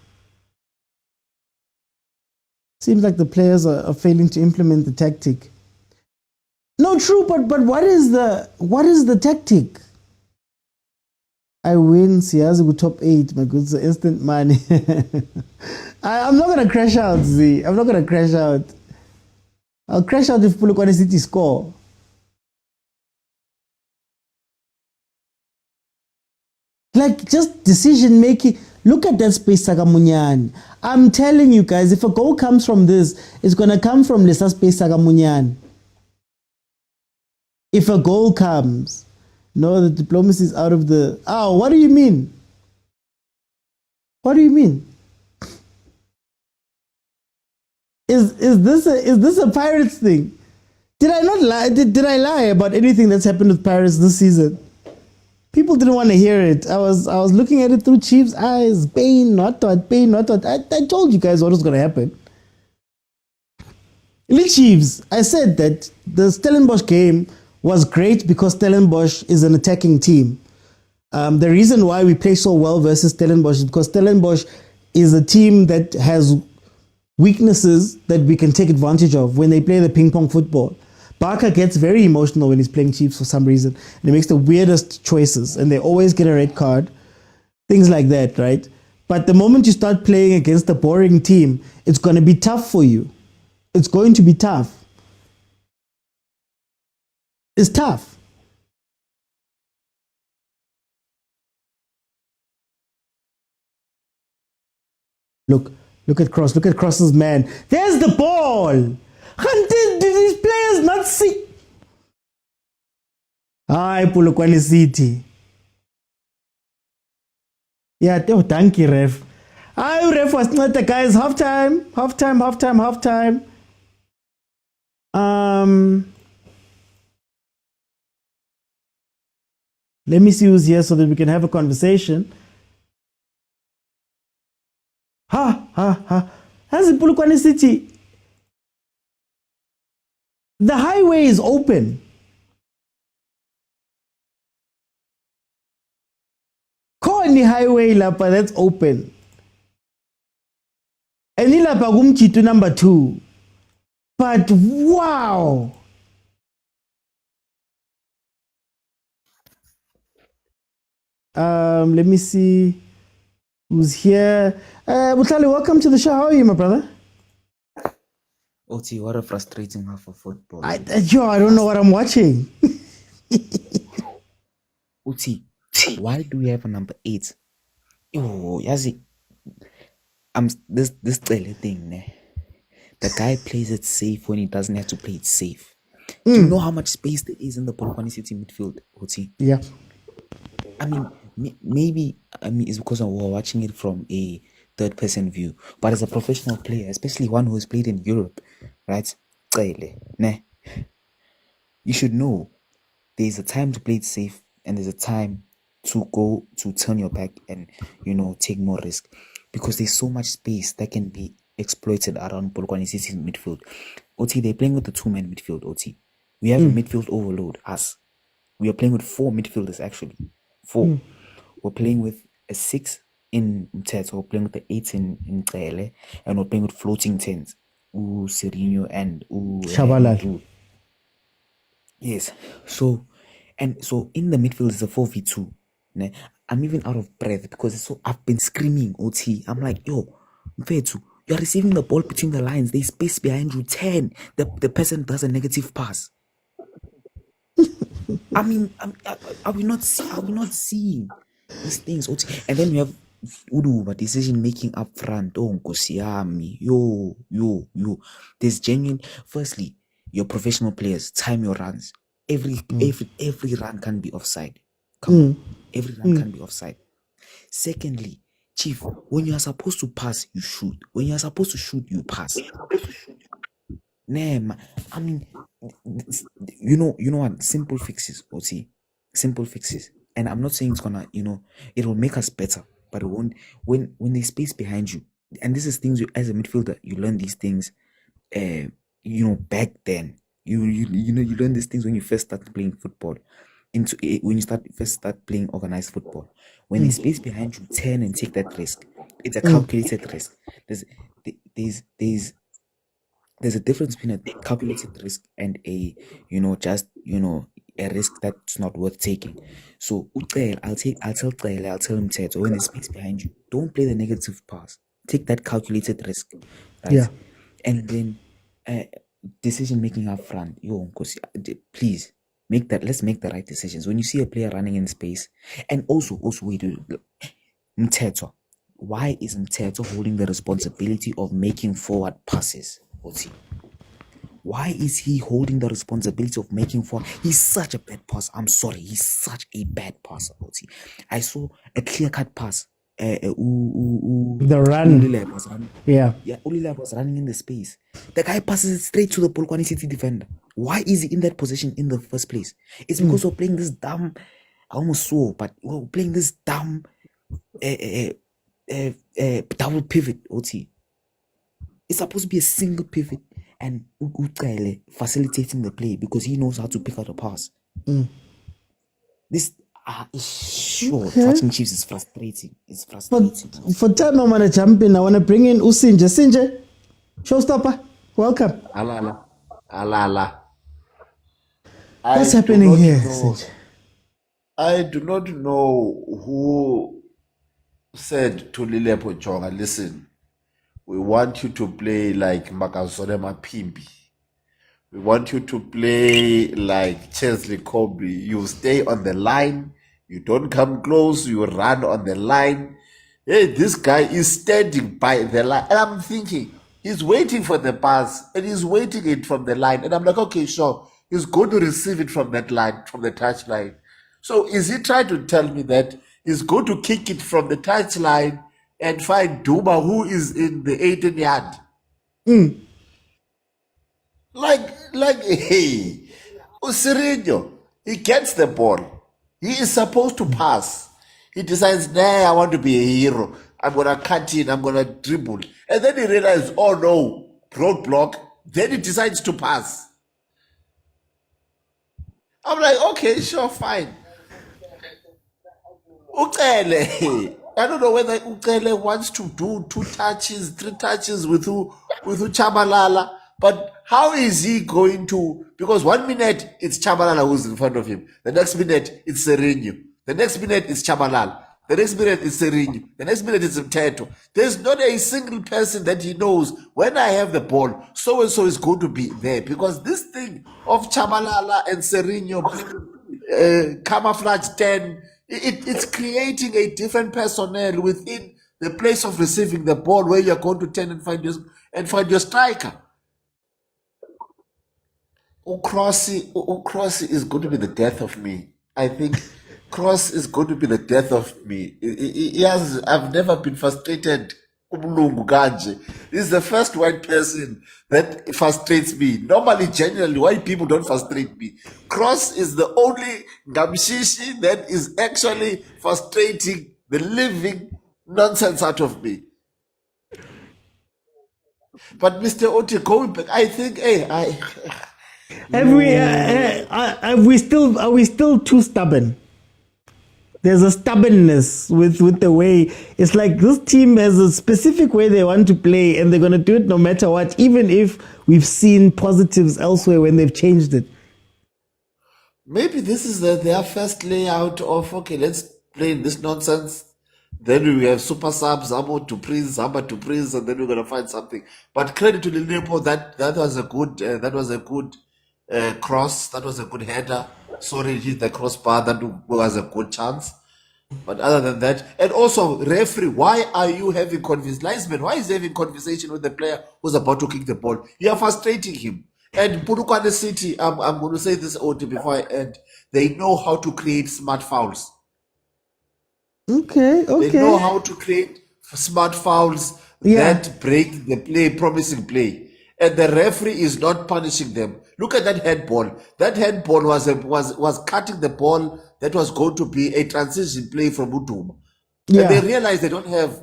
Seems like the players are failing to implement the tactic. No, true, but what is the tactic? I win, siyazi ku top 8, my good, so instant money. I'm not gonna crash out, Z. I'm not gonna crash out. I'll crash out if POLOKWANE City score. Like, just decision making. Look at that space, Sakamunyani. I'm telling you guys, if a goal comes from this, it's gonna come from Lesa space, Sakamunyani. If a goal comes, no, the diplomacy is out of the... Oh, what do you mean? What do you mean? Is this a Pirates thing? Did I not lie? Did I lie about anything that's happened with Pirates this season? People didn't want to hear it. I was looking at it through Chiefs' eyes. Pain, not thought. Pain, not thought. I told you guys what was going to happen. The Chiefs, I said that the Stellenbosch game was great because Stellenbosch is an attacking team. The reason why we play so well versus Stellenbosch is because Stellenbosch is a team that has weaknesses that we can take advantage of when they play the ping pong football. Barker gets very emotional when he's playing Chiefs for some reason, and he makes the weirdest choices, and they always get a red card, things like that, right? But the moment you start playing against a boring team, it's going to be tough for you. It's going to be tough. It's tough. Look at Cross. Look at Cross's man. There's the ball. Did these players not see? Hi, POLOKWANE City. Yeah, thank you, ref. Hi, ref was not the guys. Half time. Let me see who's here so that we can have a conversation. How's it, POLOKWANE City? The highway is open. Khoni highway lapa, that's open. And ilapa kumchitu number 2. But wow. Let me see who's here. Butlali, welcome to the show. How are you, my brother? Oti, what a frustrating half of football. I don't know what I'm watching. Oti, why do we have a number 8? Oh, Yazi, this thing, ne? The guy plays it safe when he doesn't have to play it safe. Do you know how much space there is in the POLOKWANE City midfield, Oti? Yeah. I mean, maybe it's because we're watching it from a third-person view. But as a professional player, especially one who has played in Europe, right? You should know there's a time to play it safe and there's a time to go to turn your back and, take more risk. Because there's so much space that can be exploited around POLOKWANE City's midfield. OT, they're playing with the 2-man midfield, OT. We have a midfield overload, us. We are playing with 4 midfielders, actually. 4. We're playing with a 6 in Mteto, we're playing with the 8 in Tsele, and we're playing with floating 10s. Serino and Shabalala. Yes. So in the midfield is a 4v2. Ne? I'm even out of breath because I've been screaming, OT. I'm like, yo, Mfethu, you're receiving the ball between the lines. There's space behind you. 10. The person does a negative pass. I mean, are we not seeing these things? And then we have Uduba decision making up front. Oh, Nkosiami. Yo. There's genuine. Firstly, your professional players time your runs. Every run can be offside. Come on, every run can be offside. Secondly, Chief, when you are supposed to pass, you shoot. When you are supposed to shoot, you pass. Nah, I mean, you know what? Simple fixes, OT. Simple fixes. And I'm not saying it's gonna, it will make us better, but it won't. When there's space behind you, and this is things as a midfielder, you learn these things. Back then, you learn these things when you first start playing football. When you first start playing organized football, when there's space behind you, turn and take that risk. It's a calculated risk. There's a difference between a calculated risk and a a risk that's not worth taking. So I'll tell him Teto, when there's space behind you, don't play the negative pass. Take that calculated risk, right? Yeah. And then decision making up front. Please let's make the right decisions. When you see a player running in space, and also wait, Mteto. Why is Mteto holding the responsibility of making forward passes? Why is he holding the responsibility of making forward? He's such a bad passer. I'm sorry, he's such a bad passer. I saw a clear-cut pass. The run. Ulilab was running. Yeah, Ulilab was running in the space. The guy passes it straight to the POLOKWANE City defender. Why is he in that position in the first place? It's because we're playing this dumb. I almost saw, but we're playing this dumb double pivot. OT. It's supposed to be a single pivot and Uguele facilitating the play because he knows how to pick out a pass. This is sure watching Chiefs is frustrating. It's frustrating. But for time I'm gonna jump in. I wanna bring in Usinje. Sinje, showstopper, welcome. Alala. What's happening here, Sinje? I do not know who said to Lilepo Jonga, listen, we want you to play like Makazole Mapimbi. We want you to play like Chesley Colby. You stay on the line. You don't come close. You run on the line. Hey, this guy is standing by the line. And I'm thinking, he's waiting for the pass and he's waiting it from the line. And I'm like, okay, sure. He's going to receive it from that line, from the touch line. So is he trying to tell me that he's going to kick it from the touch line and find Duma, who is in the 18 yard? Hey, Usirino, he gets the ball. He is supposed to pass. He decides, nah, I want to be a hero. I'm going to cut in, I'm going to dribble. And then he realizes, oh no, roadblock. Then he decides to pass. I'm like, okay, sure, fine. Ucele. I don't know whether Ucele wants to do 2 touches, 3 touches with Chabalala, but how is he going to? Because 1 minute it's Chabalala who's in front of him, the next minute it's Sereno, the next minute it's Chabalala, the next minute it's Sereno, the next minute it's Mteto. There's not a single person that he knows when I have the ball, so and so is going to be there, because this thing of Chabalala and Sereno camouflage 10, it's creating a different personnel within the place of receiving the ball where you're going to turn and find your striker. Cross is going to be the death of me. I think Cross is going to be the death of me. I've never been frustrated. Umlungu kanje. This is the first white person that frustrates me. Normally, generally, white people don't frustrate me. Cross is the only Ngamshishi that is actually frustrating the living nonsense out of me. But Mr. Oti, going back, I think, Are we still too stubborn? There's a stubbornness with the way it's like this team has a specific way they want to play, and they're going to do it no matter what, even if we've seen positives elsewhere when they've changed it. maybe this is their first layout of, okay, let's play this nonsense. Then we have super subs, Zamo to Prince, Zamba to Prince, and then we're gonna find something. But credit to Lilipo, that was a good cross. That was a good header. Sorry, hit the crossbar. That was a good chance. But other than that, and also referee, why are you having conversation? Why is he having conversation with the player who's about to kick the ball? You are frustrating him. And POLOKWANE City, I'm going to say this OT before I end. They know how to create smart fouls. Okay. They know how to create smart fouls that break the play, promising play. And the referee is not punishing them. Look at that handball. That handball was cutting the ball that was going to be a transition play from Mutum. And they realize they don't have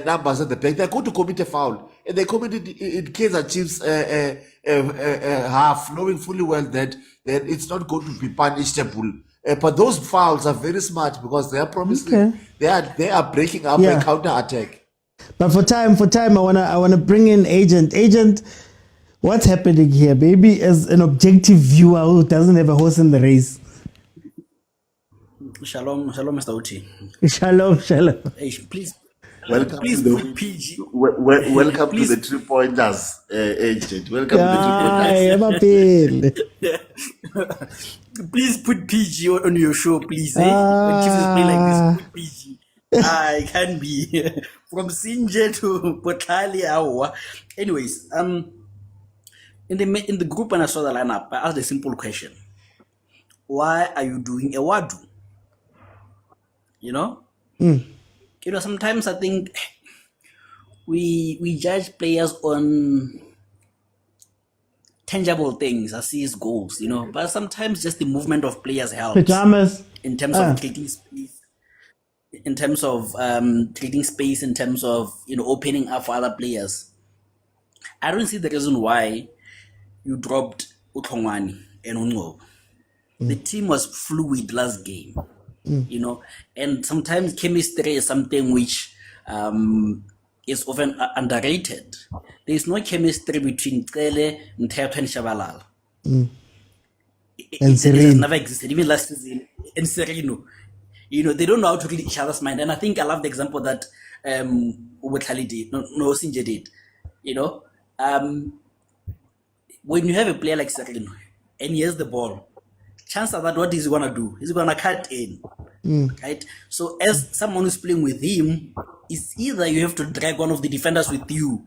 numbers at the back. They're going to commit a foul. And they committed in Kaizer Chiefs half, knowing fully well that it's not going to be punishable. But those fouls are very smart because they are promising they are breaking up a counter attack. But for time, I wanna bring in Agent. Agent, what's happening here, baby? As an objective viewer who doesn't have a horse in the race. Shalom, Mr. Oti. Shalom. Hey, please Welcome put to PG. welcome to the 3 pointers, Agent. Welcome to the 3 pointers. Please put PG on your show, please. When Chiefs is playing like this, put PG. I can be from Sinje to Potali Awa. Anyways, in the group when I saw the lineup, I asked a simple question: why are you doing a wadu? You know, sometimes I think we judge players on tangible things, as his goals, but sometimes just the movement of players helps. Pajamas. In terms of creating space, in terms of opening up for other players. I don't see the reason why you dropped Motaung and Ungo. The team was fluid last game, and sometimes chemistry is something which is often underrated. There is no chemistry between Cele, Mteto, and Shabalala. It has never existed, even last season. And Sereno, they don't know how to read each other's mind. And I think I love the example that Ubethali did, no Sinje did. When you have a player like Sereno and he has the ball, chances are that what is he gonna do? He's gonna cut in. right? So as someone who's playing with him, it's either you have to drag one of the defenders with you,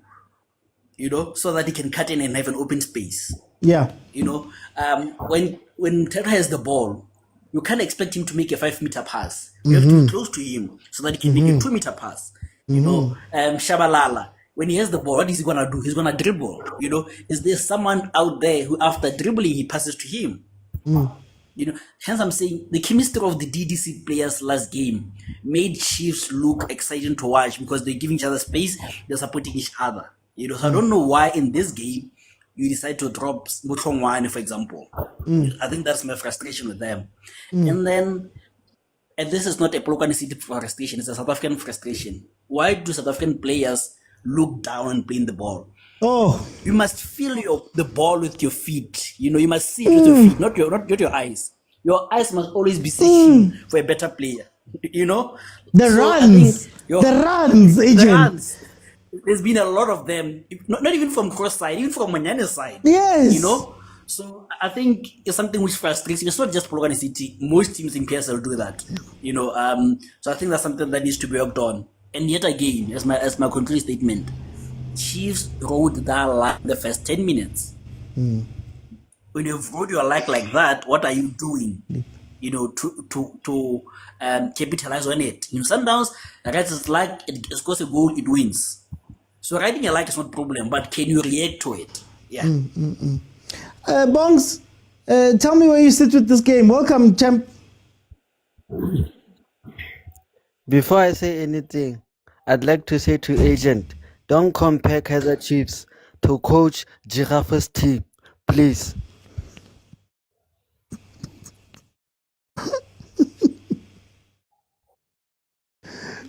so that he can cut in and have an open space. Yeah. When Terra has the ball, you can't expect him to make a 5-meter pass. You have to be close to him so that he can make a 2-meter pass. Shabalala, when he has the ball, what is he gonna do? He's gonna dribble. Is there someone out there who, after dribbling, he passes to him? Hence I'm saying the chemistry of the DDC players last game made Chiefs look exciting to watch because they're giving each other space, they're supporting each other. So I don't know why in this game you decide to drop Motaung CAF, for example. I think that's my frustration with them. And this is not a Polokwane City frustration, it's a South African frustration. Why do South African players look down and playing the ball? Oh, You must feel the ball with your feet. You must see it with your feet, not your eyes. Your eyes must always be searching for a better player. the runs, the agent. runs. There's been a lot of them, not even from cross side, even from Manyane's side. Yes. So I think it's something which frustrates me. It's not just Polokwane City. Most teams in PSL do that. So I think that's something that needs to be worked on. And yet again, as my concluding statement, Chiefs rode that like the first 10 minutes. When you've rode your like that, what are you doing? To capitalize on it. Sundowns, it's like it scores a goal, it wins. So riding a like is not a problem, but can you react to it? Yeah. Bongs, tell me where you sit with this game. Welcome, champ. Before I say anything, I'd like to say to Agent, don't compare Kaizer Chiefs to Coach Giraffe's team, please.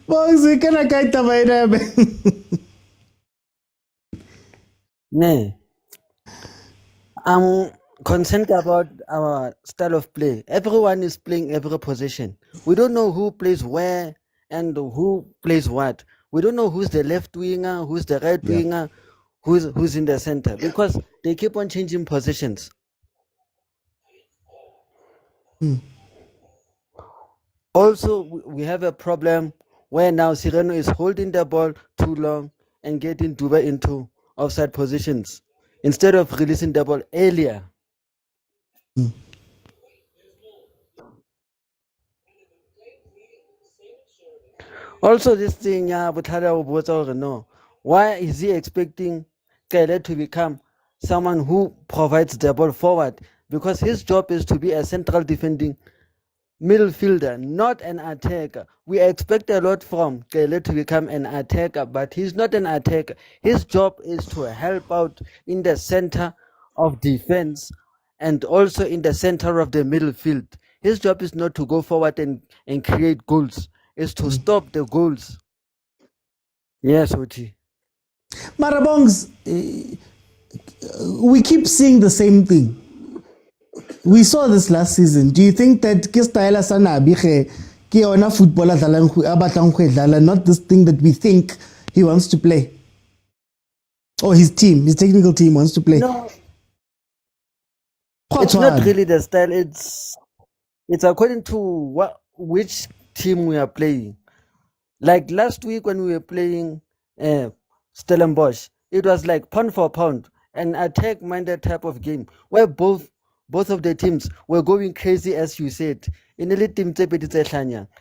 Bongs, we can kaita bayrabe. Nee. I'm concerned about our style of play. Everyone is playing every position. We don't know who plays where and who plays what. We don't know who's the left winger, who's the right winger, who's in the center, because they keep on changing positions. Also, we have a problem where now Sireno is holding the ball too long and getting Duba into offside positions instead of releasing the ball earlier. Also, this thing, no. Why is he expecting Kele to become someone who provides the ball forward? Because his job is to be a central defending midfielder, not an attacker. We expect a lot from Kele to become an attacker, but he's not an attacker. His job is to help out in the center of defense and also in the center of the midfield. His job is not to go forward and create goals. It's to stop the goals. Yes, Oti. Marabongs, we keep seeing the same thing. We saw this last season. Do you think that Kistayla Sanabi ke ona footballer not this thing that we think he wants to play? Or his technical team wants to play? No, it's not really the style. It's according to which team we are playing. Like last week when we were playing Stellenbosch, it was like pound for pound, an attack-minded type of game where both of the teams were going crazy, as you said. In the team,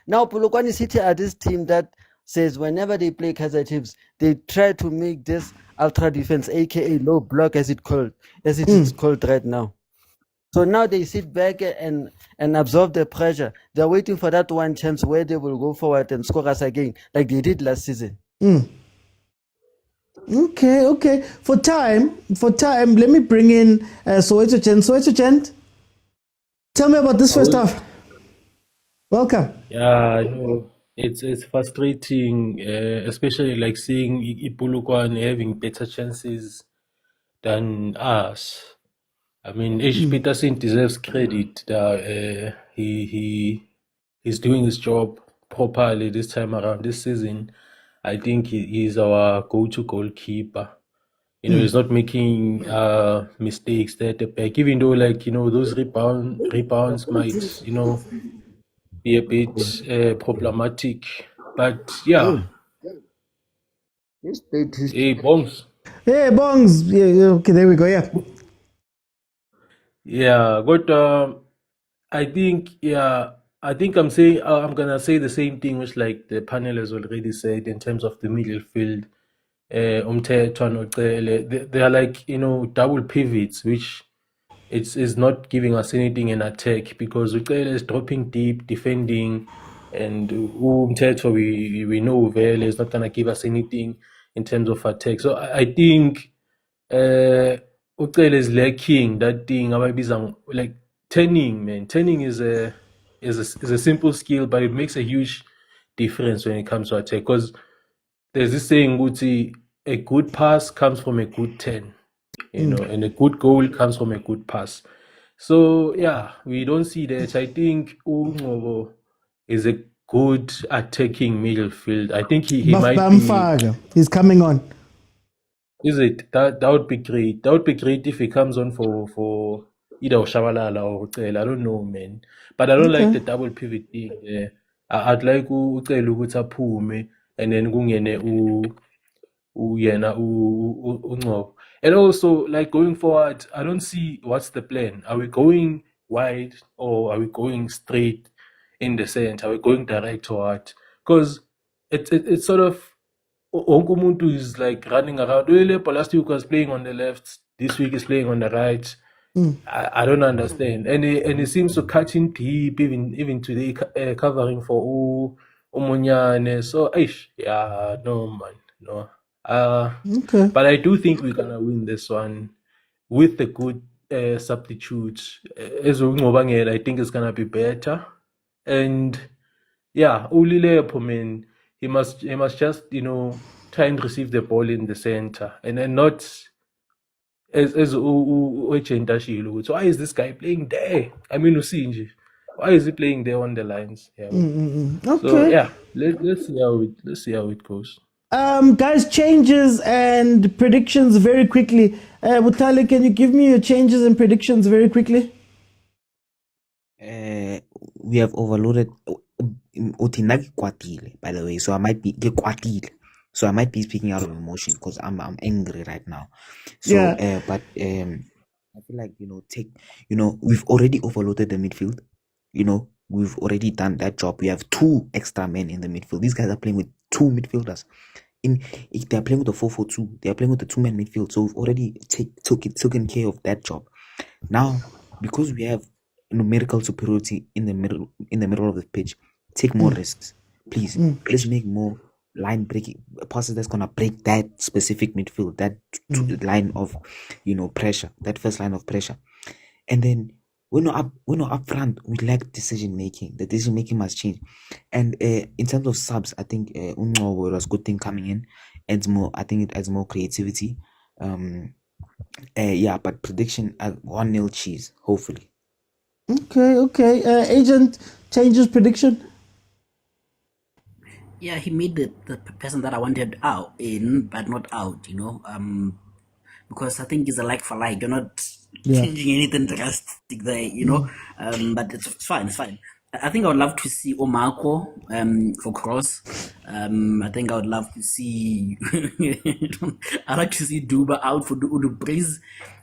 now Polokwane City are this team that says whenever they play Kaizer Chiefs, they try to make this ultra defense, aka low block, as it is called right now. So now they sit back and absorb the pressure. They're waiting for that one chance where they will go forward and score us again, like they did last season. Okay. For time, let me bring in Soweto Gent. Soweto Gent, tell me about this first half. Welcome. Yeah, I know it's frustrating, especially like seeing Polokwane having better chances than us. I mean, H. Peterson deserves credit that he's doing his job properly this time around this season. I think he's our go-to goalkeeper. He's not making mistakes there at the back, even though those rebounds might be a bit problematic. But yeah, This date is hey, Bongs. Hey, Bongs. Yeah, okay, there we go. Yeah. Yeah, but I think I'm gonna say the same thing which like the panel has already said in terms of the middle field. Umthetho noCele, they are like double pivots, which is not giving us anything in attack because uCele is dropping deep, defending, and Umthetho we know Vele is not gonna give us anything in terms of attack. So I think uCele is lacking that thing abayibiza like turning, man. Turning is a simple skill, but it makes a huge difference when it comes to attack because there's this saying, Guti, a good pass comes from a good turn, and a good goal comes from a good pass. So yeah, we don't see that. I think Ungobo is a good attacking midfield. I think he might be. Bamfaga. He's coming on. Is it that would be great? That would be great if he comes on for either Shabalala or Ucele. I don't know, man. But I don't like the double pivot thing. Yeah. I'd like Ucele ukuthi aphume and then kungene Ungcobo. And also, like going forward, I don't see what's the plan. Are we going wide or are we going straight in the center? Are we going direct or what? Because it's sort of wonke umuntu is like running around. Last week was playing on the left. This week is playing on the right. I don't understand. And he seems to cut in deep, even today, covering for Umunyane. So, yeah, no, man, no. Okay. But I do think we're gonna win this one with the good substitutes. As Ngobangela, I think it's gonna be better. And yeah, Ulilepo, man, he must just try and receive the ball in the center and then not as Echentashilo. So why is this guy playing there? I mean, Usinji. Why is he playing there on the lines? Yeah. Okay. So yeah, let's see how it goes. Guys, changes and predictions very quickly. Butale, can you give me your changes and predictions very quickly? We have overloaded Utinagi Kwatile, by the way, so I might be Kwatile. So I might be speaking out of emotion because I'm angry right now. So Yeah. but I feel like we've already overloaded the midfield. We've already done that job. We have 2 extra men in the midfield. These guys are playing with 2 midfielders. If they're playing with the 4-4-2, they're playing with the 2-man midfield. So we've already taken care of that job. Now, because we have numerical superiority in the middle of the pitch, take more risks, please. Let's make more line breaking passes that's gonna break that specific midfield, that line of pressure, that first line of pressure. And then when we're up front, we lack decision making. The decision making must change. And in terms of subs, I think Ungcobo was a good thing coming in. I think it adds more creativity. Yeah, but prediction 1-0 Chiefs, hopefully. Okay. Agent changes prediction. Yeah, he made the person that I wanted out in, but not out, because I think it's a like for like. You're not changing anything drastic there, but it's fine. I think I would love to see Omako for cross. I think I would love to see I'd like to see Duba out for Udu Breeze,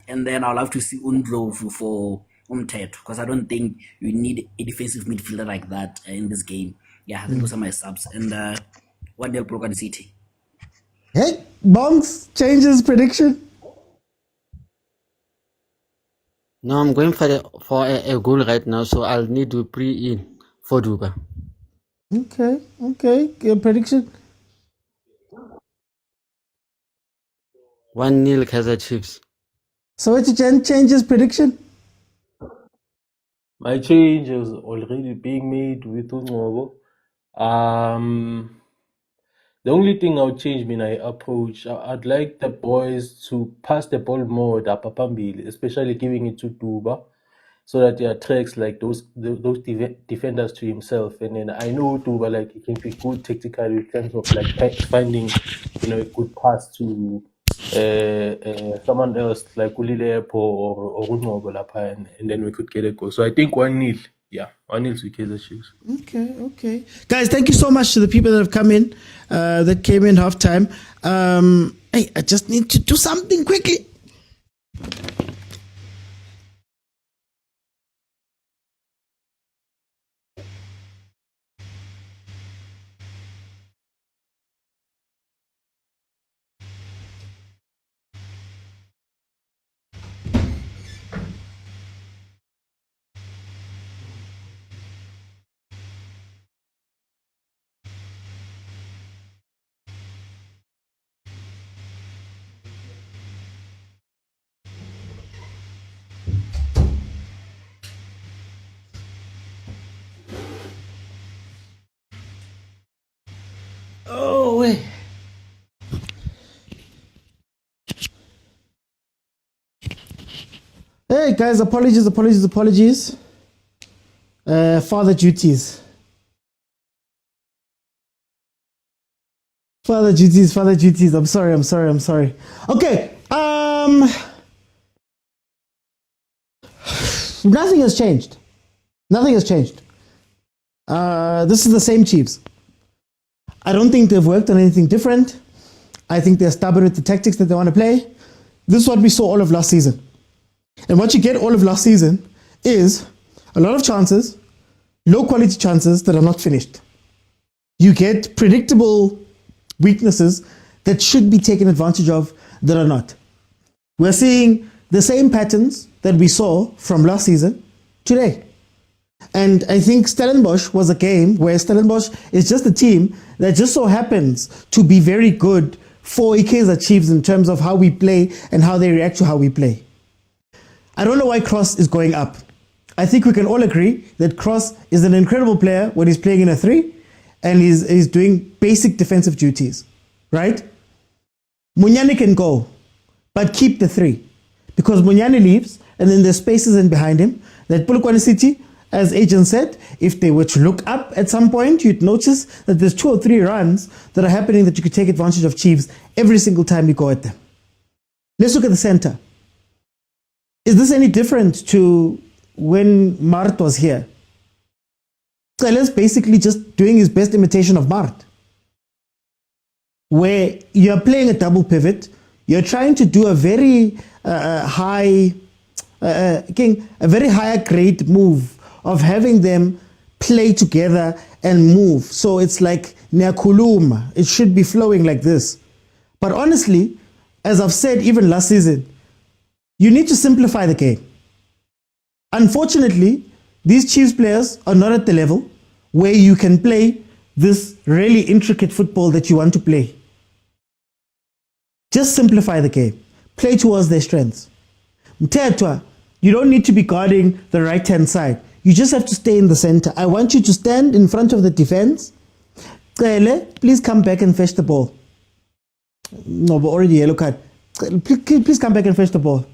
and then I'd love to see Undlo for Umthetho, because I don't think you need a defensive midfielder like that in this game. Yeah, I think those are my subs. And 1-0 Polokwane City. Hey, Bongs changes prediction. no, I'm going for a goal right now, so I'll need to pre-in for Duba. Okay. Prediction. 1-0 Kaizer Chiefs. So what changes prediction? My change is already being made with Ungcobo. The only thing I'll change my approach, I'd like the boys to pass the ball more, especially giving it to Duba, so that he attracts like those defenders to himself. And then I know Duba, like, he can be good tactically in terms of like finding a good pass to someone else like Ulilepo or Ungcobo lapha, and then we could get a goal. So I think 1-0 Yeah, 1-0 to Kaizer Chiefs. Okay. Guys, thank you so much to the people that have come in, that came in halftime. Hey, I just need to do something quickly. Oh, wait. Hey, guys, apologies. Father duties. I'm sorry. Okay. Nothing has changed. This is the same Chiefs. I don't think they've worked on anything different. I think they're stubborn with the tactics that they want to play. This is what we saw all of last season. And what you get all of last season is a lot of chances, low quality chances that are not finished. You get predictable weaknesses that should be taken advantage of that are not. We're seeing the same patterns that we saw from last season today. And I think Stellenbosch was a game where Stellenbosch is just a team that just so happens to be very good for Kaizer Chiefs in terms of how we play and how they react to how we play. I don't know why Cross is going up. I think we can all agree that Cross is an incredible player when he's playing in a 3 and he's doing basic defensive duties, right? Munyane can go, but keep the 3 because Munyane leaves and then there's spaces in behind him that POLOKWANE City, as Agent said, if they were to look up at some point, you'd notice that there's 2 or 3 runs that are happening that you could take advantage of Chiefs every single time you go at them. Let's look at the center. Is this any different to when Mart was here? Celes basically just doing his best imitation of Mart, where you're playing a double pivot, you're trying to do a very higher grade move of having them play together and move. So it's like Niakuluma. It should be flowing like this. But honestly, as I've said even last season, you need to simplify the game. Unfortunately, these Chiefs players are not at the level where you can play this really intricate football that you want to play. Just simplify the game. Play towards their strengths. Mtetwa, you don't need to be guarding the right-hand side. You just have to stay in the center. I want you to stand in front of the defense. Please come back and fetch the ball. No, but already yellow card. Please come back and fetch the ball.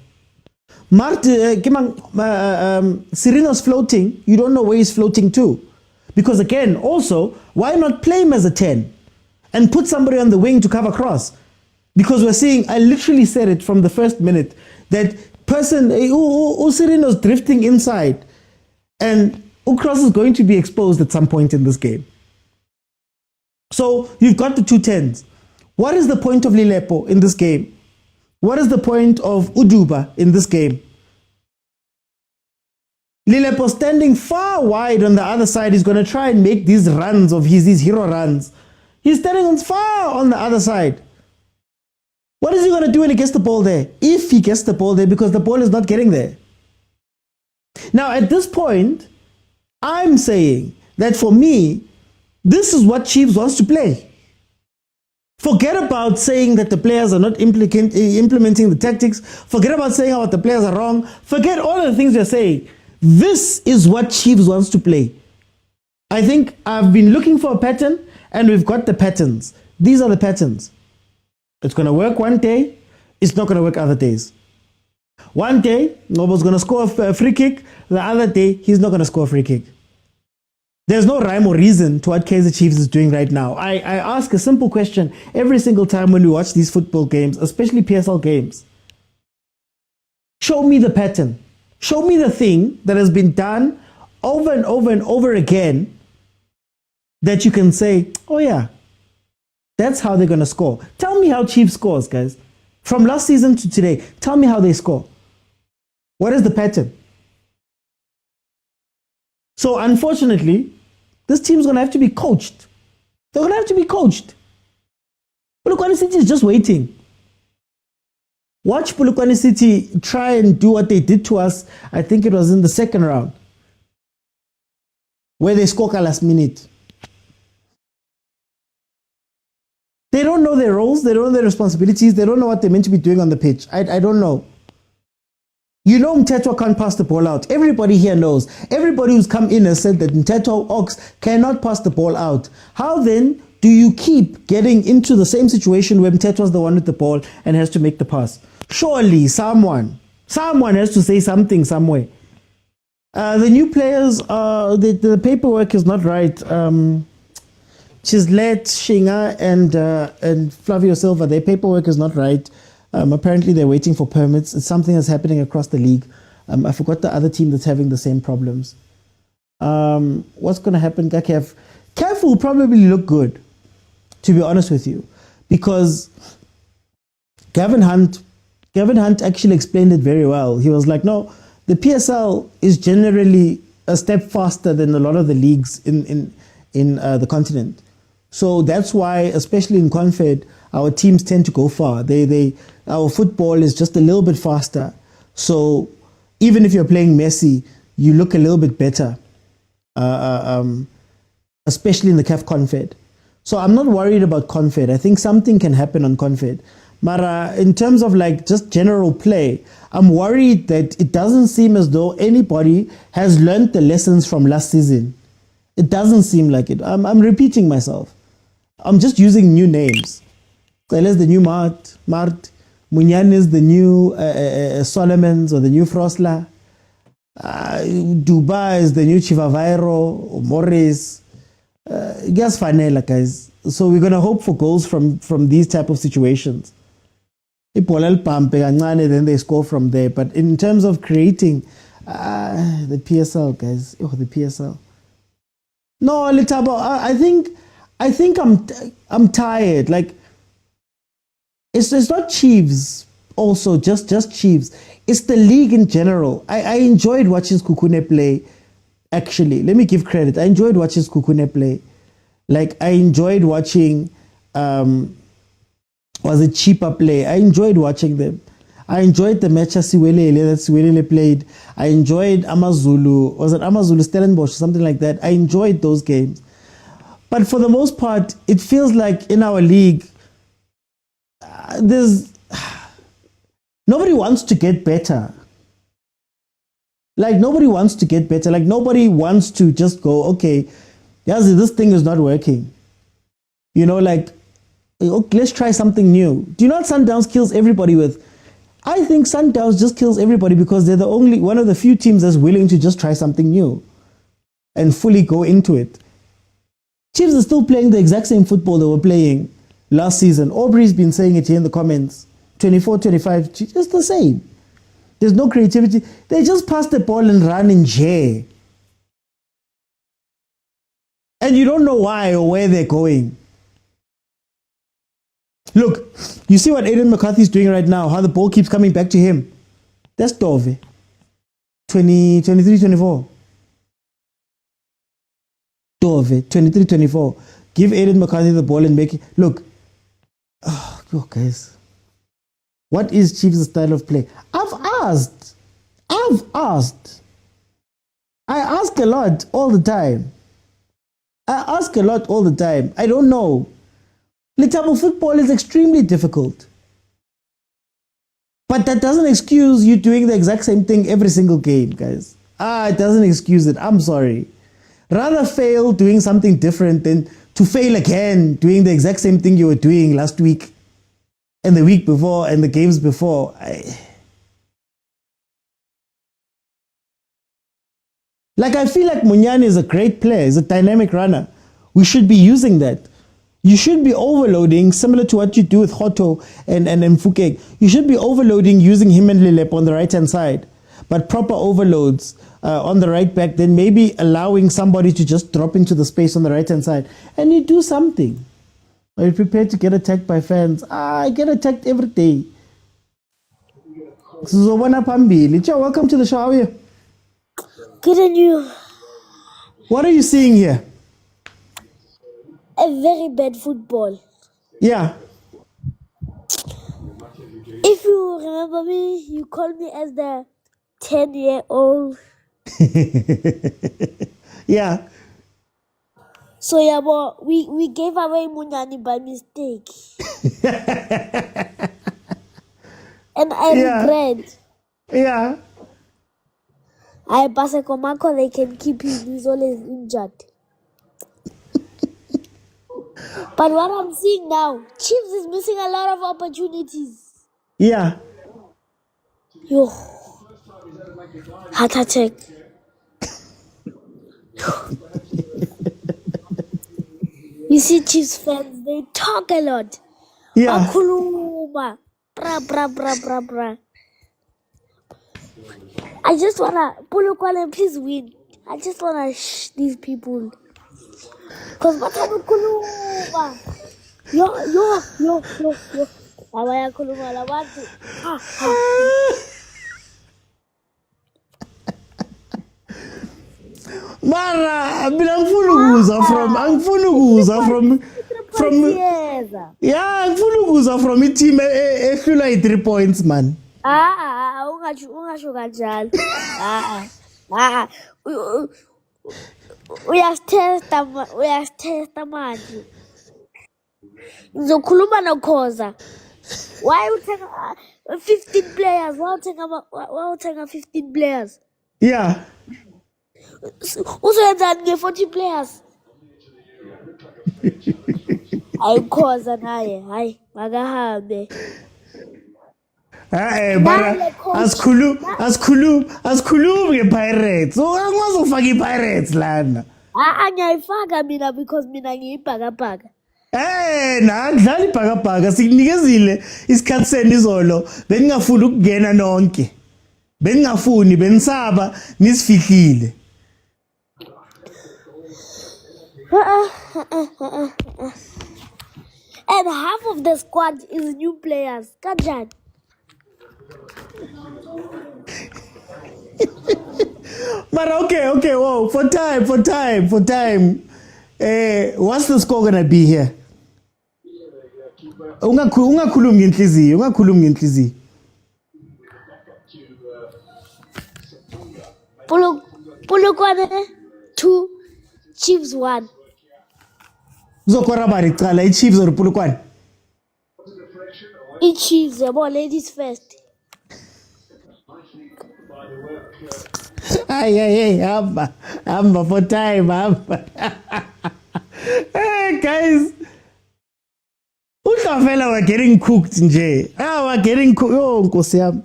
Sirino's floating. You don't know where he's floating to. Because again, also, why not play him as a 10 and put somebody on the wing to cover cross? Because we're seeing, I literally said it from the first minute, that person, Sirino's drifting inside and Cross is going to be exposed at some point in this game. So you've got the 2 10s. What is the point of Lilepo in this game? What is the point of Uduba in this game? Lilepo standing far wide on the other side is going to try and make these runs of these hero runs. He's standing far on the other side. What is he going to do when he gets the ball there? If he gets the ball there, because the ball is not getting there. Now, at this point, I'm saying that for me, this is what Chiefs wants to play. Forget about saying that the players are not implementing the tactics. Forget about saying how the players are wrong. Forget all of the things you're saying. This is what Chiefs wants to play. I think I've been looking for a pattern, and we've got the patterns. These are the patterns. It's going to work one day. It's not going to work other days. One day, Ngobo's going to score a free kick. The other day, he's not going to score a free kick. There's no rhyme or reason to what Kaizer Chiefs is doing right now. I ask a simple question every single time when we watch these football games, especially PSL games. Show me the pattern. Show me the thing that has been done over and over and over again that you can say, oh yeah, that's how they're going to score. Tell me how Chiefs scores, guys. From last season to today, tell me how they score. What is the pattern? So unfortunately, this team's going to have to be coached. They're going to have to be coached. Polokwane City is just waiting. Watch Polokwane City try and do what they did to us. I think it was in the second round, where they scored at last minute. They don't know their roles. They don't know their responsibilities. They don't know what they're meant to be doing on the pitch. I don't know. You know Mtetwa can't pass the ball out. Everybody here knows. Everybody who's come in has said that Mtetwa Ox cannot pass the ball out. How then do you keep getting into the same situation where Mtetwa's the one with the ball and has to make the pass? Surely someone has to say something somewhere. The new players, the paperwork is not right. Chislet, Shinga, and Flavio Silva, their paperwork is not right. Apparently they're waiting for permits. It's something that's happening across the league. I forgot the other team that's having the same problems. What's going to happen, CAF? CAF will probably look good, to be honest with you, because Gavin Hunt actually explained it very well. He was like, no, the PSL is generally a step faster than a lot of the leagues in the continent. So that's why, especially in Confed, our teams tend to go far. Our football is just a little bit faster. So even if you're playing Messi, you look a little bit better, especially in the CAF Confed. So I'm not worried about Confed. I think something can happen on Confed. But in terms of like just general play, I'm worried that it doesn't seem as though anybody has learned the lessons from last season. It doesn't seem like it. I'm repeating myself. I'm just using new names. Kaizer the new Mart, Munyan is the new Solomons or the new Frosla. Dubai is the new Chivavairo, Morris. Guess Fanela, guys. So we're going to hope for goals from these type of situations. Then they score from there. But in terms of creating the PSL, guys, the PSL. No, Litabo, I think I'm tired. Like, it's not Chiefs also, just Chiefs. It's the league in general. I enjoyed watching Kukune play, actually. Let me give credit. I enjoyed watching Kukune play. Like, I enjoyed watching, was it cheaper play? I enjoyed watching them. I enjoyed the match that Siwelele played. I enjoyed Amazulu. Was it Amazulu, Stellenbosch, something like that? I enjoyed those games. But for the most part, it feels like in our league, nobody wants to get better. Like, nobody wants to get better. Like, nobody wants to just go, okay, this thing is not working. You know, like, let's try something new. Do you know what Sundowns kills everybody with? I think Sundowns just kills everybody because they're one of the few teams that's willing to just try something new and fully go into it. Chiefs are still playing the exact same football they were playing last season. Aubrey's been saying it here in the comments. 24, 25, it's the same. There's no creativity. They just pass the ball and run in J. And you don't know why or where they're going. Look, you see what Aiden McCarthy is doing right now, how the ball keeps coming back to him. That's Dove. 23, 24. Dove, 23, 24. Give Aiden McCarthy the ball and make it. Look. Oh, guys. What is Chiefs' style of play? I've asked. I ask a lot all the time. I don't know. Little football is extremely difficult. But that doesn't excuse you doing the exact same thing every single game, guys. It doesn't excuse it. I'm sorry. Rather fail doing something different than to fail again doing the exact same thing you were doing last week and the week before and the games before. I feel like Munyani is a great player. He's a dynamic runner. We should be using that. You should be overloading, similar to what you do with Khoto and Mfukeng. You should be overloading using him and Lilep on the right-hand side. but proper overloads on the right back, then maybe allowing somebody to just drop into the space on the right-hand side, and you do something. Are you prepared to get attacked by fans? I get attacked every day. Sizobona phambili. Joe, welcome to the show. How are you? Good on you. What are you seeing here? A very bad football. Yeah. If you remember me, you called me as the 10-year-old. Yeah. So yeah, but we gave away Munyani by mistake. And I regret. Yeah. I pass a Komako, they can keep him, he's always injured. But what I'm seeing now, Chiefs is missing a lot of opportunities. Yeah. Yo, heart attack. You see Chiefs fans, they talk a lot. Yeah. Bakhuluma, bra bra bra bra bra. I just wanna POLOKWANE, please win. I just wanna these people. Cause bathamu khuluma. Yo. Abaya khuluma labantu. Mara, mina ngifuna ukuzwa from i-team ehlula i-3 points, man. Ungasho kanjalo. Uyasitesta manje. Ngizokhuluma noKhoza. Why uthenga 15 players? Why uthenga 15 players? Yeah. Uzoyenzani nge-40 players? Hayi Khoza naye, hayi makahambe. Bara asikhulumi nge-Pirates. Angazofaka i-Pirates lana. Ngiyayifaka mina because mina ngiyibhakabhaka. Nakudlala ibhakabhaka sikunikezile isikhathi senu izolo. Beningafuni ukungena nonke. Beningafuni, benisaba nisifihlile. And half of the squad is new players. Kanjani? But okay, whoa, for time. What's the score gonna be here? Ungakhulumi ngenhliziyo. POLOKWANE 2, Chiefs 1. Uzokora bari cala i-Chiefs or POLOKWANE? Chiefs, yabo, ladies first. Hey, hamba for time, hamba. Hey, guys. Uhlafela we're getting cooked nje. We're getting cooked. Yo, nkosi yami.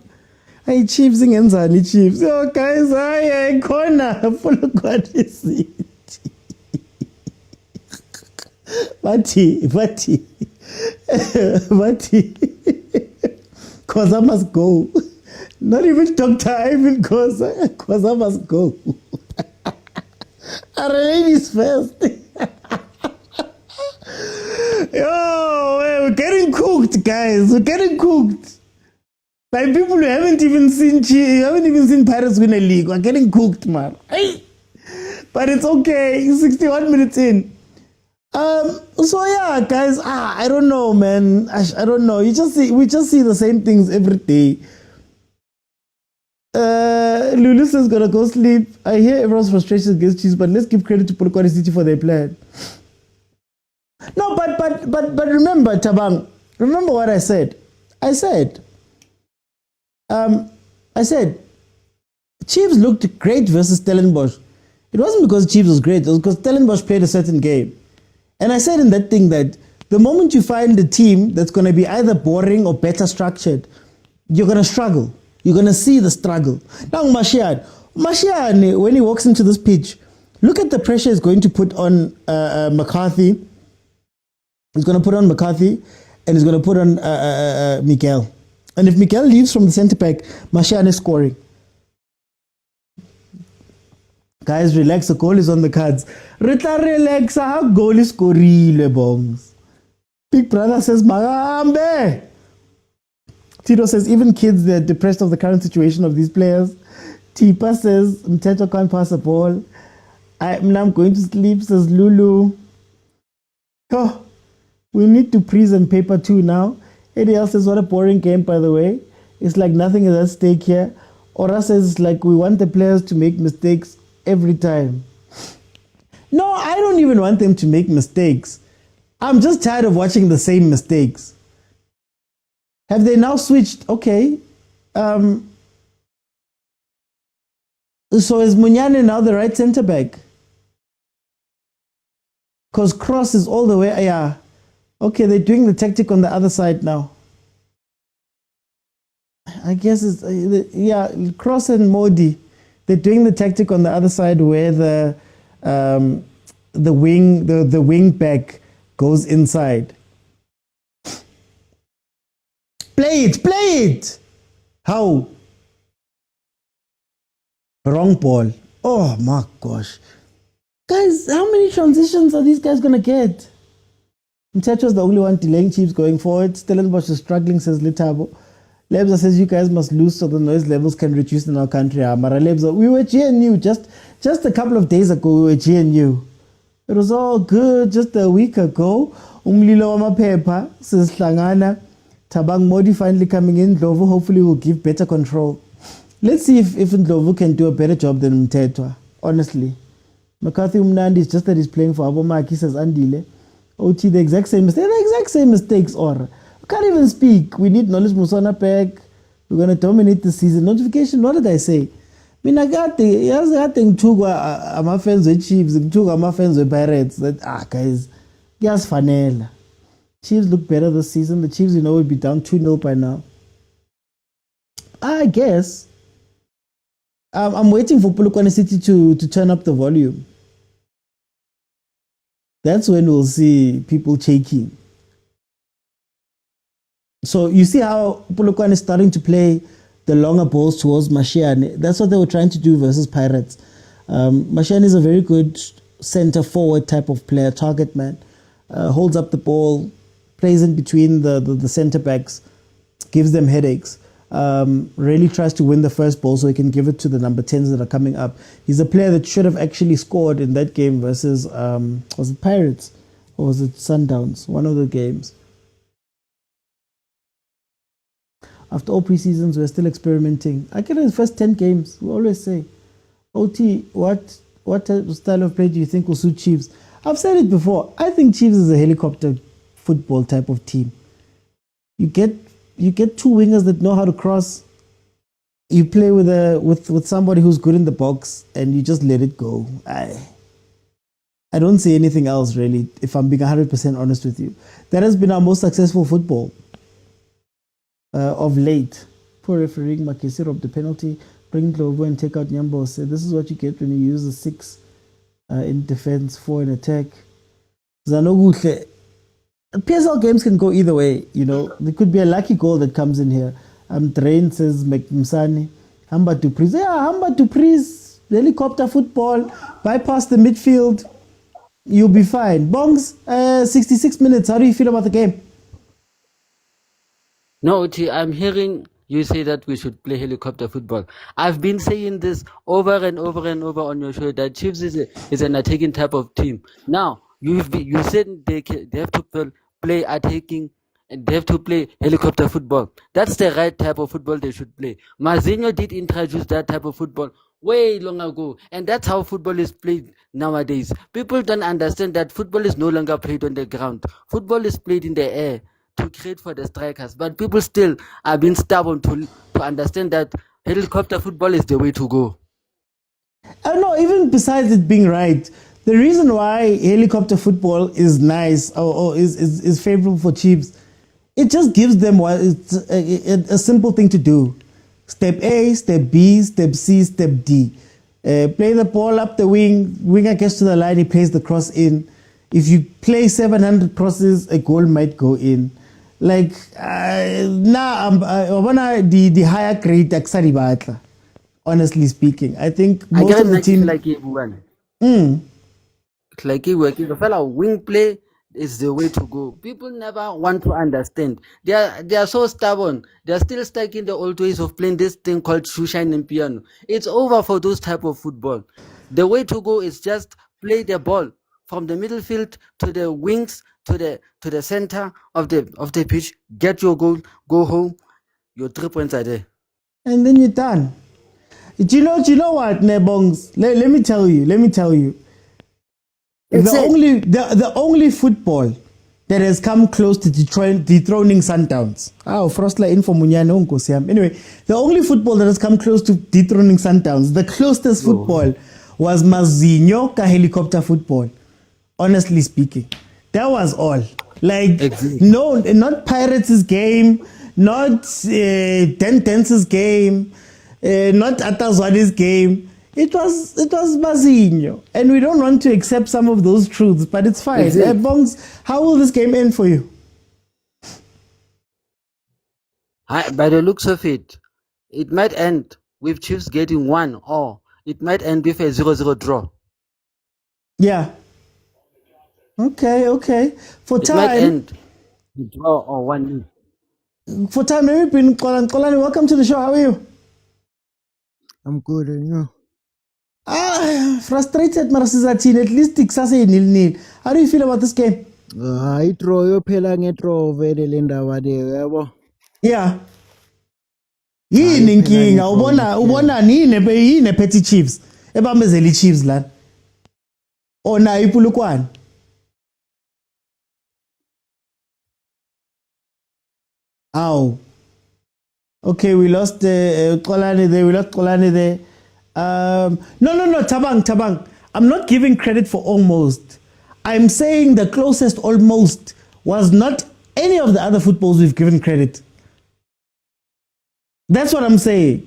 Hey, Chiefs ingenzani i-Chiefs? Yo, guys, hayi khona POLOKWANE isithi. Bathi. Khoza must go. Not even Dr. Ivan Khoza must go. Our ladies first. Yo, we're getting cooked, guys. We're getting cooked. By people who haven't even seen Pirates win a league. We're getting cooked, man. Hey. But it's okay. 61 minutes in. So yeah, guys, I don't know, man. I don't know. We just see the same things every day. Lulu says gonna go sleep. I hear everyone's frustration against Chiefs, but let's give credit to POLOKWANE City for their plan. No, but remember, Tabang. Remember what I said. I said Chiefs looked great versus Stellenbosch. It wasn't because Chiefs was great. It was because Stellenbosch played a certain game. And I said in that thing that the moment you find a team that's going to be either boring or better structured, you're going to struggle. You're going to see the struggle. Now, Mashiane, when he walks into this pitch, look at the pressure he's going to put on McCarthy. He's going to put on McCarthy and he's going to put on Miguel. And if Miguel leaves from the centre back, Mashiane is scoring. Guys, relax. The goal is on the cards. Rita relax. How goal is scorile, bongs. Big brother says, Magambe. Tito says, even kids, they're depressed of the current situation of these players. Tipa says, Mteto can't pass the ball. I'm going to sleep, says Lulu. Oh, we need to present paper 2 now. Eddie else says, what a boring game, by the way. It's like nothing is at stake here. Ora says, like, we want the players to make mistakes every time. No, I don't even want them to make mistakes. I'm just tired of watching the same mistakes. Have they now switched? Okay. So is Munyane now the right centre back? Because Cross is all the way. Yeah. Okay, they're doing the tactic on the other side now. I guess it's Cross and Modi. They're doing the tactic on the other side where the wing back goes inside. Play it. How? Wrong ball. Oh my gosh. Guys, how many transitions are these guys going to get? Mteto's the only one delaying Chiefs going forward. Stellenbosch is struggling, says Litabo. Lebza says you guys must lose so the noise levels can reduce in our country. Mara Lebza, we were GNU just a couple of days ago. We were GNU. It was all good just a week ago. Umlilo Wamapepa says Hlangana. Tabang Modi finally coming in. Ndlovu hopefully will give better control. Let's see if Ndlovu can do a better job than Mtetwa. Honestly. McCarthy Umnandi is just that he's playing for Abomaki, says Andile. OT, the exact same mistakes, or I can't even speak. We need Knowledge Musona back. We're going to dominate the season. Notification, what did I say? Mina gade, yazi ngithuka ama-fans we-Chiefs, ngithuka ama-fans we-Pirates. Guys, kuyasifanela. Chiefs look better this season. The Chiefs, would be down 2-0 by now. I guess. I'm waiting for Polokwane City to turn up the volume. That's when we'll see people shaking. So you see how Polokwane is starting to play the longer balls towards Mashiane. That's what they were trying to do versus Pirates. Mashiane is a very good center forward type of player, target man. Holds up the ball, plays in between the center backs, gives them headaches. Really tries to win the first ball so he can give it to the number 10s that are coming up. He's a player that should have actually scored in that game versus, was it Pirates or was it Sundowns? One of the games. After all preseasons, we're still experimenting. I get in the first 10 games. We always say, OT, what type of style of play do you think will suit Chiefs? I've said it before. I think Chiefs is a helicopter football type of team. You get two wingers that know how to cross. You play with somebody who's good in the box, and you just let it go. I don't see anything else really. If I'm being 100% honest with you, that has been our most successful football of late. Poor refereeing. Makesi robbed the penalty. Bring Glovo and take out Nyambo. Said this is what you get when you use the 6 in defense, 4 in attack. Zanoguhle. PSL games can go either way, There could be a lucky goal that comes in here. Drain says Msani. Hamba Dupriz. Yeah, Hamba Dupriz. Helicopter football. Bypass the midfield. You'll be fine. Bongs, 66 minutes. How do you feel about the game? No, T, I'm hearing you say that we should play helicopter football. I've been saying this over and over and over on your show that Chiefs is an attacking type of team. Now, you said they have to play attacking and they have to play helicopter football. That's the right type of football they should play. Mazinho did introduce that type of football way long ago, and that's how football is played nowadays. People don't understand that football is no longer played on the ground. Football is played in the air to create for the strikers, but people still are being stubborn to understand that helicopter football is the way to go. No, even besides it being right, the reason why helicopter football is nice or is favorable for Chiefs, it just gives them a simple thing to do. Step A, step B, step C, step D. Play the ball up the wing, winger gets to the line, he plays the cross in. If you play 700 crosses, a goal might go in. Like, now, the higher grade, honestly speaking. I think I most get of the team. like the fella wing play is the way to go. People never want to understand. They are so stubborn. They are still stuck in the old ways of playing this thing called shoeshine and piano. It's over for those type of football. The way to go is just play the ball from the middle field to the wings to the center of the pitch. Get your goal, go home. Your 3 points are there. And then you're done. Do you know what, Nebongs? Let me tell you. The only football that has come close to dethroning Sundowns. Frostla info munyane unkosiam. Anyway, the only football that has come close to dethroning Sundowns, the closest football was Mazinho ka helicopter football. Honestly speaking, that was all. Like, no, not Pirates' game, not Tentence's game, not Atazwane's game. It was Mazinho. And we don't want to accept some of those truths, but it's fine. Bongs, how will this game end for you? By the looks of it, it might end with Chiefs getting 1, or it might end with a 0-0 draw. Yeah. Okay. For It time, might end with draw or 1-0. For time, let me bring Kolani. Welcome to the show. How are you? I'm good, and you? Frustrated, Marasizatine. At least Texas 0-0. How do you feel about this game? I draw your pelang a draw very linda wade. Yeah. Yini inkinga ubona yini Petty Chiefs ebambezeli Chiefs la ona iPolokwane. Ow. Okay, we lost Kolani there. We lost Kolani there. No, Tabang. I'm not giving credit for almost. I'm saying the closest almost was not any of the other footballs we've given credit. That's what I'm saying.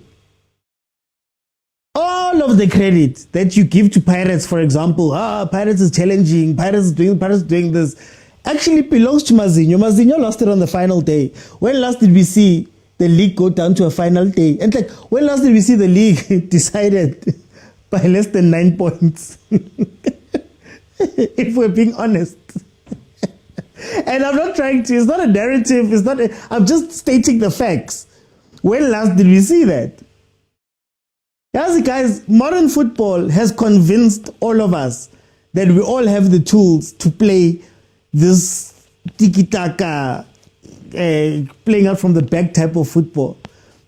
All of the credit that you give to Pirates, for example, Pirates is challenging, Pirates is doing this, actually belongs to Mazinho. Mazinho lost it on the final day. When last did we see the league go down to a final day? And like, when last did we see the league decided by less than 9 points? If we're being honest. And I'm not trying to, it's not a narrative, I'm just stating the facts. When last did we see that? Guys, modern football has convinced all of us that we all have the tools to play this tiki-taka, playing out from the back type of football.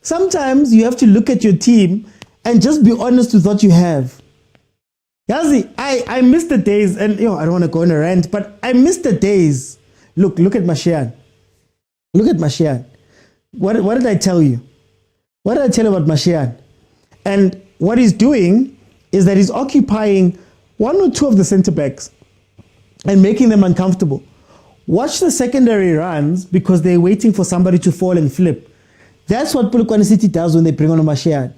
Sometimes you have to look at your team and just be honest with what you have. Yazi, I miss the days, and I don't want to go on a rant, but I miss the days. Look at Mashian. Look at Mashian. What did I tell you? What did I tell you about Mashian? And what he's doing is that he's occupying one or two of the center backs and making them uncomfortable. Watch the secondary runs because they're waiting for somebody to fall and flip. That's what Polokwane City does when they bring on a Mashian.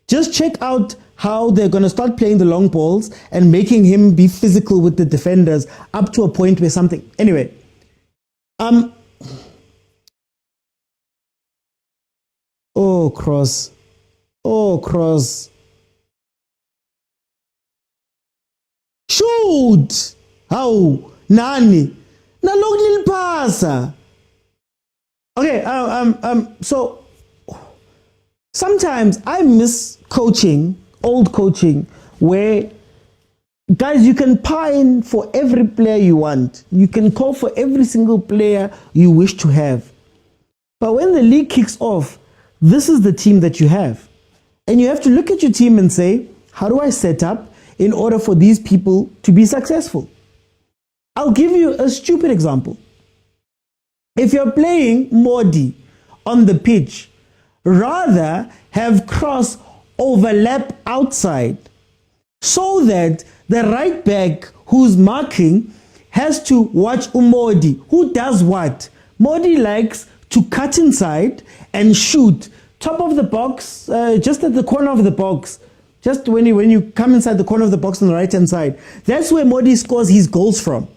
Just check out how they're going to start playing the long balls and making him be physical with the defenders up to a point where something... Anyway. Oh, cross. Shoot! How? Nani? Nalog nilpasa. Okay, so sometimes I miss coaching, old coaching, where guys, you can pine for every player you want. You can call for every single player you wish to have. But when the league kicks off, this is the team that you have. And you have to look at your team and say, how do I set up in order for these people to be successful? I'll give you a stupid example. If you're playing Modi on the pitch, rather have cross overlap outside so that the right back who's marking has to watch Umodi. Who does what? Modi likes to cut inside and shoot top of the box, just at the corner of the box. Just when you come inside the corner of the box on the right hand side. That's where Modi scores his goals from.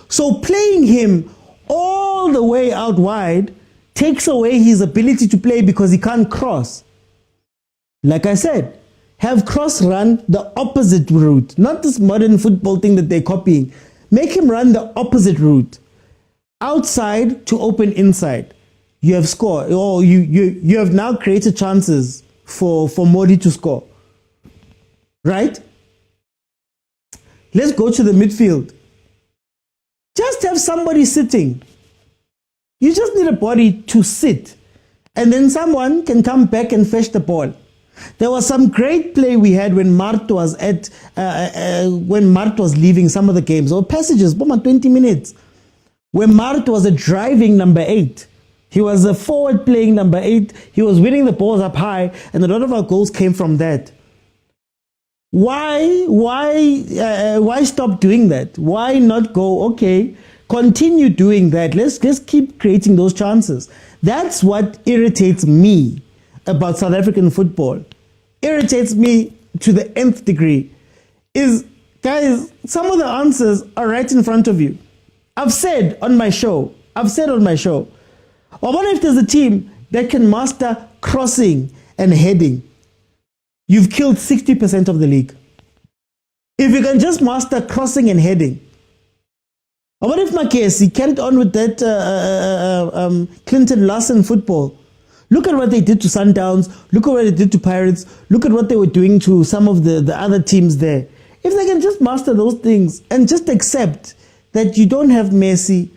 So playing him all the way out wide takes away his ability to play because he can't cross. Like I said, have Cross run the opposite route, not this modern football thing that they're copying. Make him run the opposite route, outside to open inside. You have scored, or you have now created chances for Modi to score. Right? Let's go to the midfield. Just have somebody sitting. You just need a body to sit, and then someone can come back and fetch the ball. There was some great play we had when Mart was leaving some of the games, or passages, 20 minutes. When Mart was a driving number 8, he was a forward playing number 8. He was winning the balls up high, and a lot of our goals came from that. Why stop doing that? Why not go, okay, continue doing that. Let's keep creating those chances. That's what irritates me about South African football. Irritates me to the nth degree. Is, guys, some of the answers are right in front of you. I've said on my show, I wonder if there's a team that can master crossing and heading. You've killed 60% of the league. If you can just master crossing and heading. I wonder if Makesi carried on with that Clinton Larson football. Look at what they did to Sundowns. Look at what they did to Pirates. Look at what they were doing to some of the other teams there. If they can just master those things and just accept that you don't have Messi,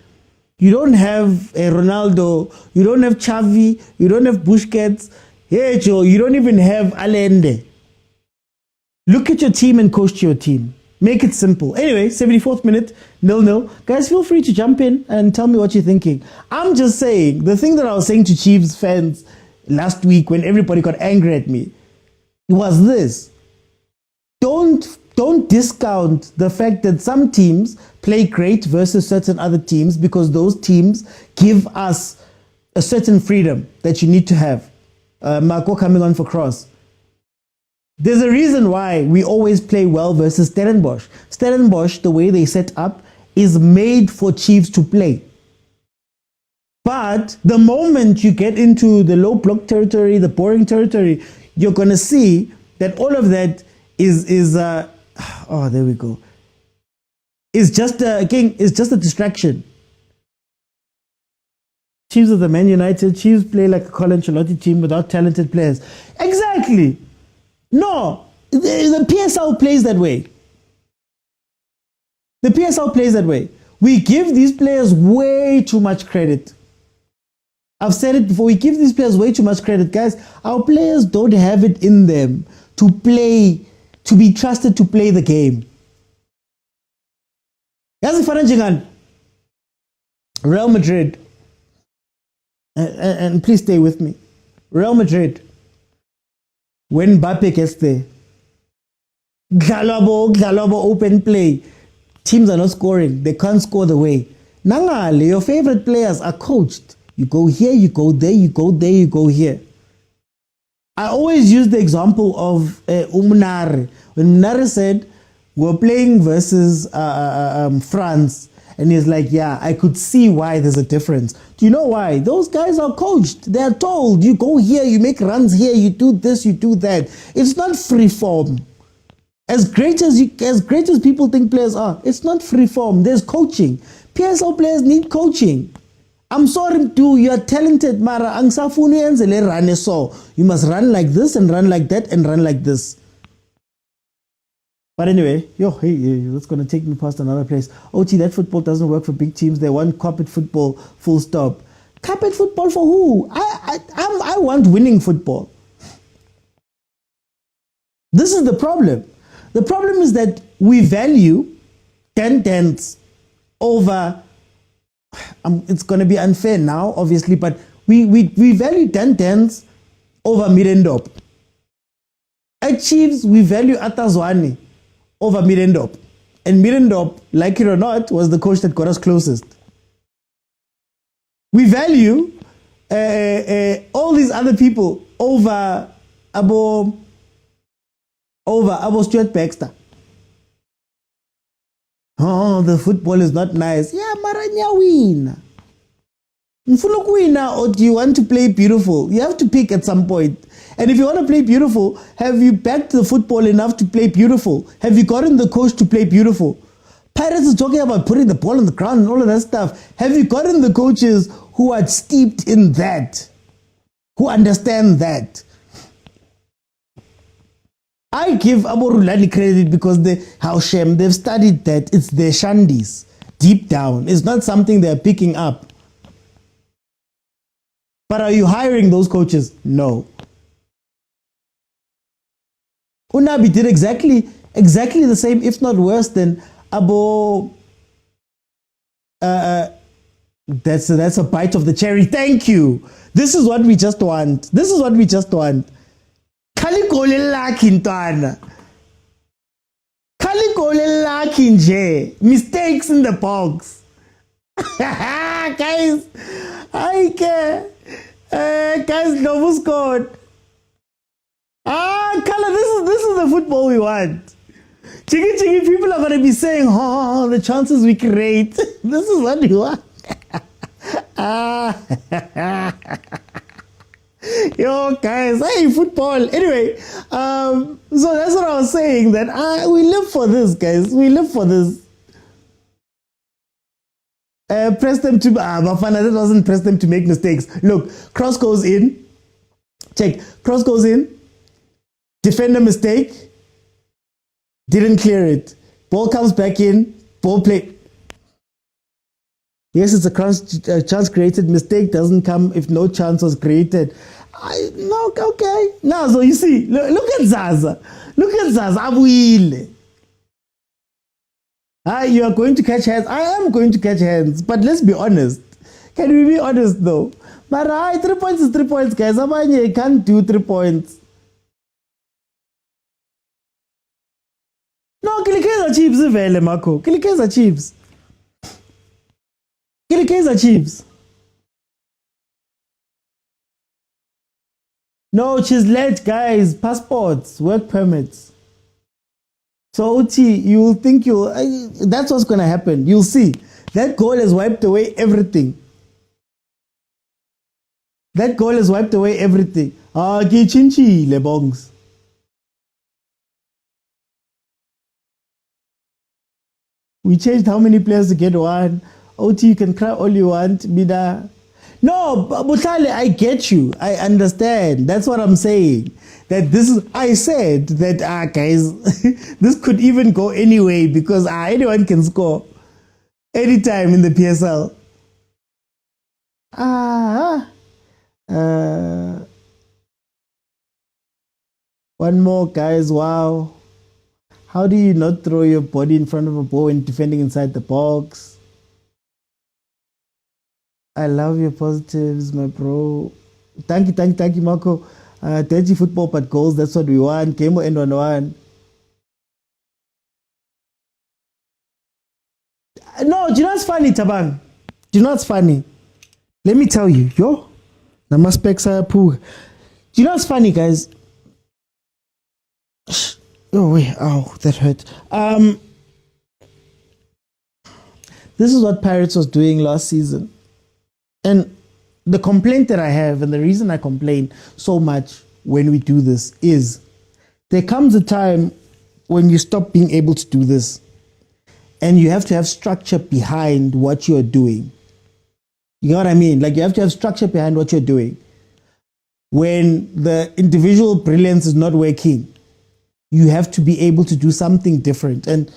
you don't have Ronaldo, you don't have Xavi, you don't have Busquets, hey Joe, you don't even have Allende. Look at your team and coach your team. Make it simple. Anyway, 74th minute, 0-0. Guys, feel free to jump in and tell me what you're thinking. I'm just saying, the thing that I was saying to Chiefs fans last week when everybody got angry at me was this. Don't discount the fact that some teams play great versus certain other teams, because those teams give us a certain freedom that you need to have. Marco coming on for Cross. There's a reason why we always play well versus Stellenbosch. Stellenbosch, the way they set up, is made for Chiefs to play. But the moment you get into the low block territory, the boring territory, you're going to see that all of that is oh, there we go. It's just a distraction. Chiefs are the Man United. Chiefs play like a Colin Ancelotti team without talented players. Exactly. No, the PSL plays that way. The PSL plays that way. We give these players way too much credit. I've said it before, we give these players way too much credit. Guys, our players don't have it in them to play, to be trusted to play the game. Real Madrid, and please stay with me. Real Madrid, when Mbappe gets there, Glalobo open play, teams are not scoring. They can't score the way. Nangale, your favorite players are coached. You go here, you go there, you go there, you go here. I always use the example of Munare. When Munare said, we're playing versus France, and he's like, yeah, I could see why there's a difference. Do you know why? Those guys are coached. They're told, you go here, you make runs here, you do this, you do that. It's not free form. As great as people think players are, it's not free form. There's coaching. PSL players need coaching. I'm sorry, too, you are talented, Mara. You must run like this and run like that and run like this. But anyway, that's going to take me past another place. OT, that football doesn't work for big teams. They want carpet football, full stop. Carpet football for who? I want winning football. This is the problem. The problem is that we value 10 tenths over, it's going to be unfair now, obviously, but we value 10 tenths over Mirendop. At Chiefs, we value Atazwani over Mirendop. And Mirendop, like it or not, was the coach that got us closest. We value all these other people over Abo Stuart Baxter. Oh, the football is not nice. Yeah, Maranya win. Mfuna or do you want to play beautiful? You have to pick at some point. And if you want to play beautiful, have you backed the football enough to play beautiful? Have you gotten the coach to play beautiful? Pirates is talking about putting the ball on the ground and all of that stuff. Have you gotten the coaches who are steeped in that? Who understand that? I give Abo Rulani credit because they've studied that. It's their shandies deep down. It's not something they're picking up. But are you hiring those coaches? No. Unabi did exactly the same, if not worse than Abo. That's a bite of the cherry. Thank you. This is what we just want. This is what we just want. Kaligolela kintana. Kaligolela kinje. Mistakes in the box. Guys, I care. Guys, Novo scored. Kala, this is the football we want. Chigi, people are going to be saying, oh, the chances we create. This is what we want. Yo, guys, hey, football. Anyway, so that's what I was saying, that we live for this, guys. We live for this. Press them to, bafana, that wasn't press them to make mistakes. Look, cross goes in. Check, cross goes in. Defender mistake. Didn't clear it. Ball comes back in. Ball play. Yes, it's a chance created. Mistake doesn't come if no chance was created. No, okay. Now, so you see, look at Zaza. Look at Zaza. Abuile. You are going to catch hands. I am going to catch hands. But let's be honest. Can we be honest though? But 3 points is 3 points, guys. You can't do 3 points. No, Kaizer Chiefs vele Marco. Kaizer Chiefs. Kaizer Chiefs. No, she's late, guys. Passports, work permits. So OT, you will think that's what's going to happen. You'll see. That goal has wiped away everything. That goal has wiped away everything. Gichinchi lebongs. We changed how many players to get one. OT, you can cry all you want. Bida. No, Butale, I get you. I understand. That's what I'm saying. I said that, guys, this could even go anyway because anyone can score anytime in the PSL. One more, guys. Wow. How do you not throw your body in front of a ball when defending inside the box? I love your positives, my bro. Thank you, Marco. Dirty football, but goals, that's what we want. Game will end 1-1. No, do you know what's funny, Tabang? Do you know what's funny? Let me tell you. Yo, Namaspeksa Poo. Do you know what's funny, guys? Oh, wait. Ow, that hurt. This is what Pirates was doing last season. And the complaint that I have, and the reason I complain so much when we do this, is there comes a time when you stop being able to do this. And you have to have structure behind what you're doing. You know what I mean? Like, you have to have structure behind what you're doing. When the individual brilliance is not working, you have to be able to do something different. And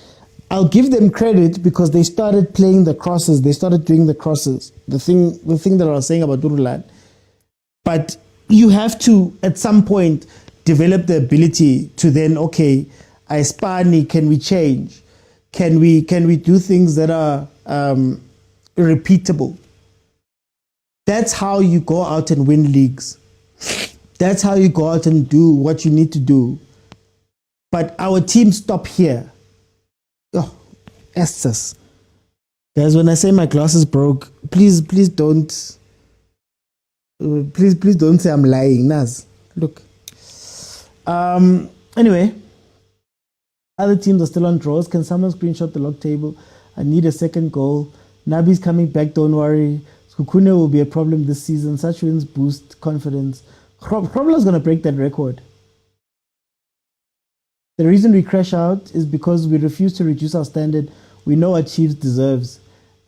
I'll give them credit because they started playing the crosses. They started doing the crosses. The thing that I was saying about Durulan. But you have to, at some point, develop the ability to then, okay, Ispani, can we change? Can we do things that are repeatable? That's how you go out and win leagues. That's how you go out and do what you need to do. But our team stop here. Oh, Estes. Guys, when I say my glasses broke, please don't say I'm lying. Naz, look. Anyway, other teams are still on draws. Can someone screenshot the log table? I need a second goal. Nabi's coming back, don't worry. Kukune will be a problem this season. Such wins boost confidence. Krobler's going to break that record. The reason we crash out is because we refuse to reduce our standard. We know what Chiefs deserves.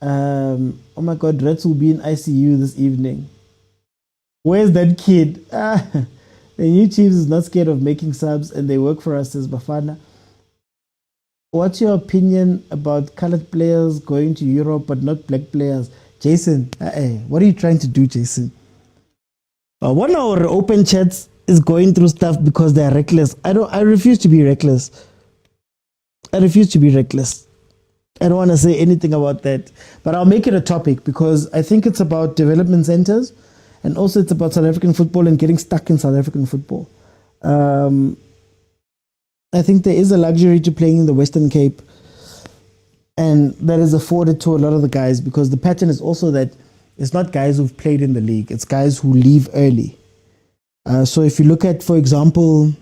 Oh my God, Reds will be in ICU this evening. Where's that kid? The new Chiefs is not scared of making subs and they work for us, says Bafana. What's your opinion about colored players going to Europe but not black players? Jason, what are you trying to do, Jason? One of our open chats is going through stuff because they are reckless. I refuse to be reckless. I refuse to be reckless. I don't want to say anything about that. But I'll make it a topic because I think it's about development centers and also it's about South African football and getting stuck in South African football. I think there is a luxury to playing in the Western Cape, and that is afforded to a lot of the guys because the pattern is also that it's not guys who've played in the league, it's guys who leave early. So if you look at, for example,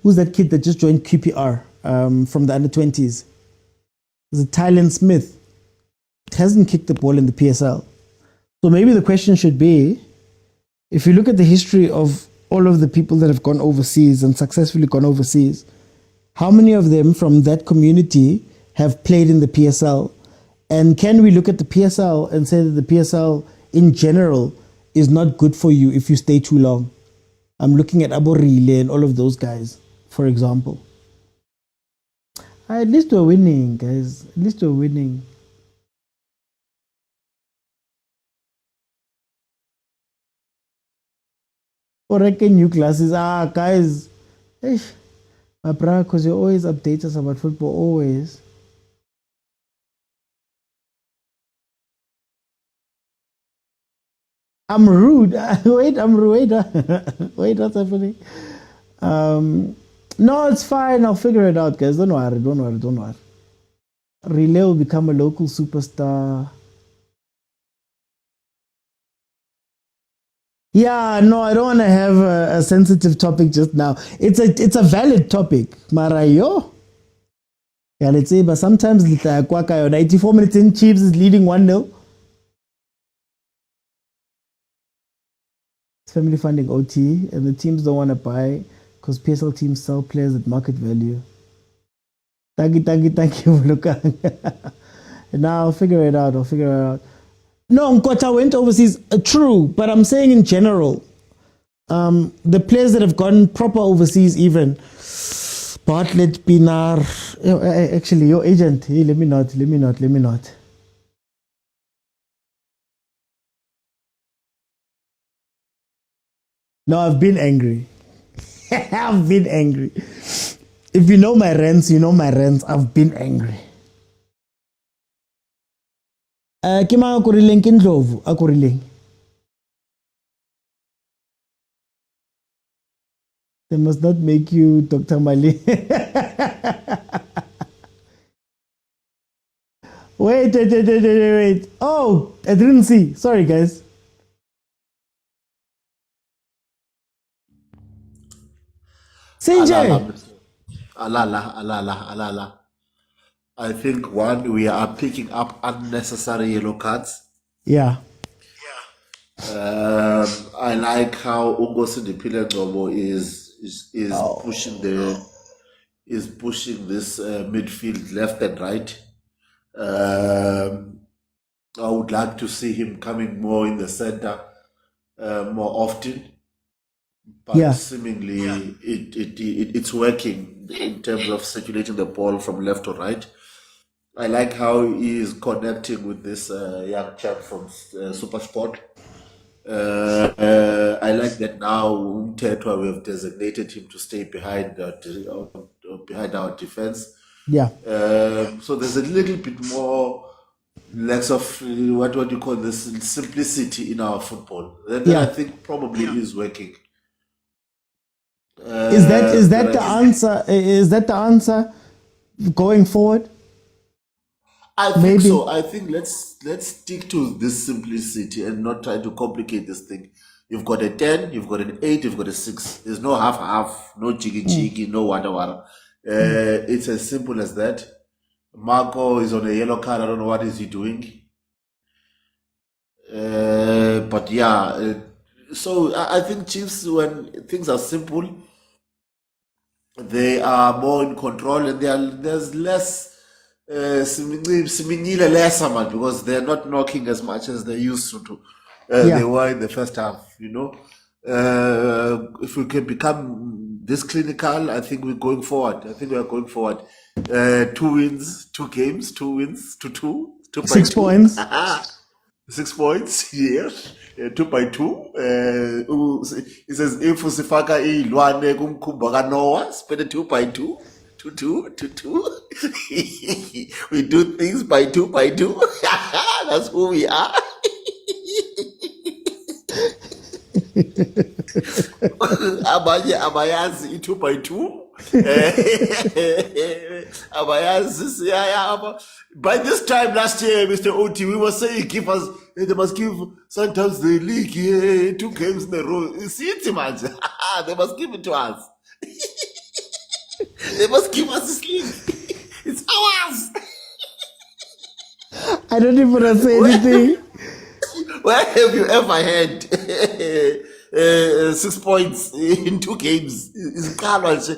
who's that kid that just joined QPR from the under-20s? Is it Tylen Smith? Hasn't kicked the ball in the PSL. So maybe the question should be, if you look at the history of all of the people that have gone overseas and successfully gone overseas, how many of them from that community have played in the PSL? And can we look at the PSL and say that the PSL in general is not good for you if you stay too long? I'm looking at Aborile and all of those guys, for example. At least we're winning, guys. At least we're winning. Or reckon new classes. Guys. My brother, because you always update us about football, always. I'm rude. Wait, I'm rude. Wait, what's happening? No, it's fine. I'll figure it out, guys. Don't worry. Relay will become a local superstar. Yeah, no, I don't want to have a sensitive topic just now. It's a valid topic. Marayo. Yeah, let's say, but sometimes 84 minutes in, Chiefs is leading 1-0. It's family funding OT, and the teams don't want to buy because PSL teams sell players at market value. Thank you, Luka. Now I'll figure it out. No, Nkota went overseas. True, but I'm saying in general, the players that have gone proper overseas, even Bartlett, Pinar. Actually, your agent. Hey, let me not. No, I've been angry. I've been angry. If you know my rants, you know my rants. I've been angry. Kima akurileng kindlovu akurileng. They must not make you Dr. Mali. Wait. Oh, I didn't see. Sorry, guys. Sinjay. Alala. I think one, we are picking up unnecessary yellow cards. Yeah. I like how Ungosindipile Ngobo is pushing this midfield left and right. I would like to see him coming more in the center more often. But seemingly it's working in terms of circulating the ball from left to right. I like how he is connecting with this young chap from Supersport. I like that now Umtetwa, we have designated him to stay behind our defense. Yeah. So there's a little bit more less of what you call this simplicity in our football. That I think probably is working. Is that the answer? Is that the answer going forward? I think so. I think let's stick to this simplicity and not try to complicate this thing. You've got a 10, you've got an 8, you've got a 6. There's no half, no cheeky, no wada. It's as simple as that. Marco is on a yellow card. I don't know what is he doing. But yeah, so I think Chiefs, when things are simple, they are more in control, and there's less siminile lesser man, because they're not knocking as much as they used to do. They were in the first half, you know. If we can become this clinical, I think we're going forward. I think we are going forward. 2 wins, 2 games, 2 wins to 2. 2 by 6 2. points. 6 points, yes. 2 by 2. It says if usifaka ilwane kumkhumba kaNoah, spend it 2 by 2. 2 2 2 2. We do things by 2 by 2. That's who we are. Abanye abayazi i 2 by 2. Abayazi siyaya. By this time last year, Mr. OT, we were saying they must give Sundowns the league 2 games in a row. See it, man. They must give it to us. They must give us this league. It's ours. I don't even want to say anything. Where have you ever had 6 points in 2 games? It's Carlos.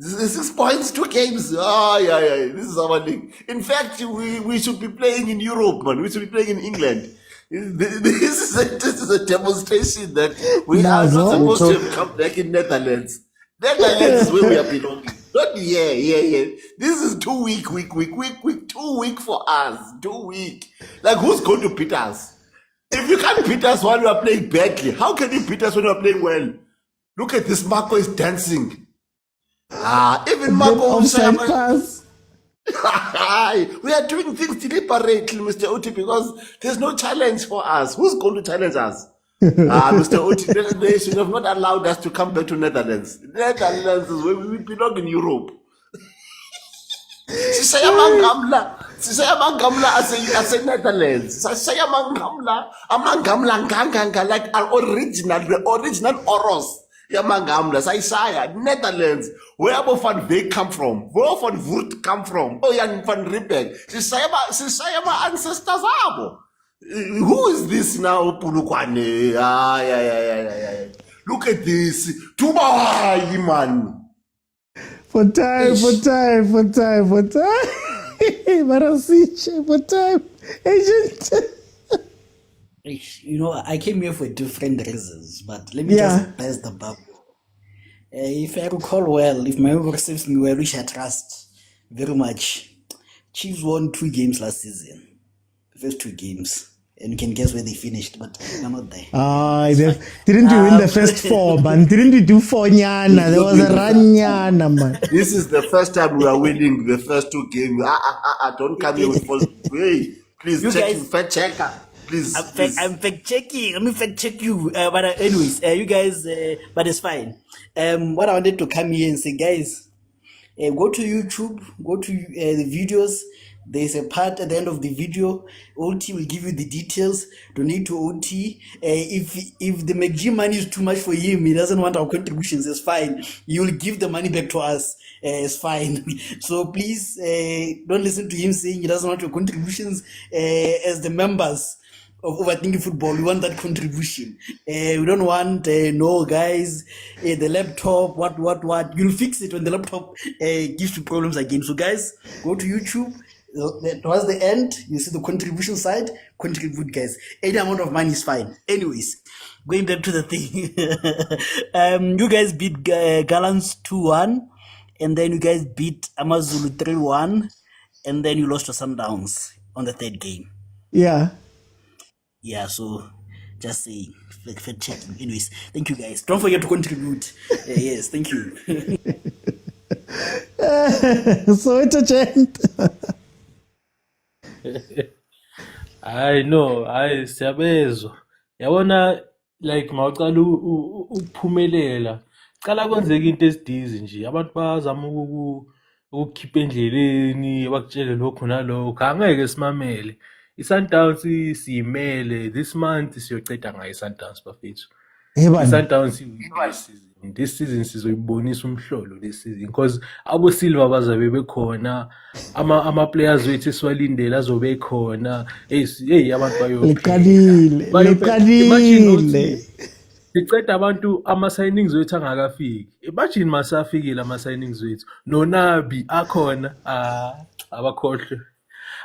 6 points, 2 games. Yeah. This is our league. In fact, we should be playing in Europe, man. We should be playing in England. This is a demonstration that we are not supposed to have come back in Netherlands. Netherlands is where we are belonging. Not yeah. This is 2 week. 2 week for us. 2 week. Like, who's going to beat us? If you can't beat us while you are playing badly, how can you beat us when you are playing well? Look at this, Marco is dancing. Even Marco Offside pass. We are doing things deliberately, Mr. Oti, because there's no challenge for us. Who's going to challenge us? Mr. Oti, they should have not allowed us to come back to Netherlands. Netherlands is where we belong in Europe. Sisaya mangamla as a Netherlands. Sisaya mangamla nganga, like our the original Oros. Yamangamla, Sisaya, Netherlands. Where Van Beek come from? Where Van Voort come from? Oh, Jan van Riebeck. Sisaya my ancestors abo. Who is this now, POLOKWANE? Yeah. Look at this. Tuba, man. For time. Marasiche, for time. Agent. You know, I came here for different reasons, but let me just burst the bubble. If I recall well, if my memory serves me well, which I trust very much, Chiefs won 2 games last season. The first 2 games. And you can guess where they finished, but they're not there. Didn't you win the first 4, man? Didn't you do 4 nyana? There was a run nyana, man. This is the first time we are winning the first 2 games. Don't come here with false. Hey, please You check, guys- fact checker. Please. I'm fact checking. Let me fact check you. But anyways, you guys, but it's fine. What I wanted to come here and say, guys, go to YouTube, go to the videos. There's a part at the end of the video. OT will give you the details. Donate to OT. If the McG money is too much for him, he doesn't want our contributions, it's fine. You will give the money back to us. It's fine. So please don't listen to him saying he doesn't want your contributions. As the members of Overthinking Football, we want that contribution. We don't want no guys, the laptop, what. You'll fix it when the laptop gives you problems again. So guys, go to YouTube. Towards the end, you see the contribution side. Contribute, guys. Any amount of money is fine. Anyways, going back to the thing. You guys beat Gallants 2-1, and then you guys beat Amazulu 3-1, and then you lost to Sundowns on the 3rd game. Yeah. Yeah, so just saying, fact checking. Anyways, thank you guys. Don't forget to contribute. Yes, thank you. Soweto chant. Hayi siyabezwa. Yabona like mawucala ukuphumelela. Cala kwenzeka into ezidizi nje. Abantu bazama ukukhipha endleleni, bakutshele lokho nalokho. Angeke simamele. iSundowns siyimele this month siyoceda ngayo iSundowns bafethu. Hey, man. iSundowns iwin this season. This season sizoyibonisa umhlolo this season because abo Silva bazabe bekhona, ama players wethu esiwalindele azobe ekhona. Hey abantu bayophela. Imagine uthi siceda abantu ama-signings wethu angakafiki. Imagine masafikile ama-signings wethu. Nonabi akhona.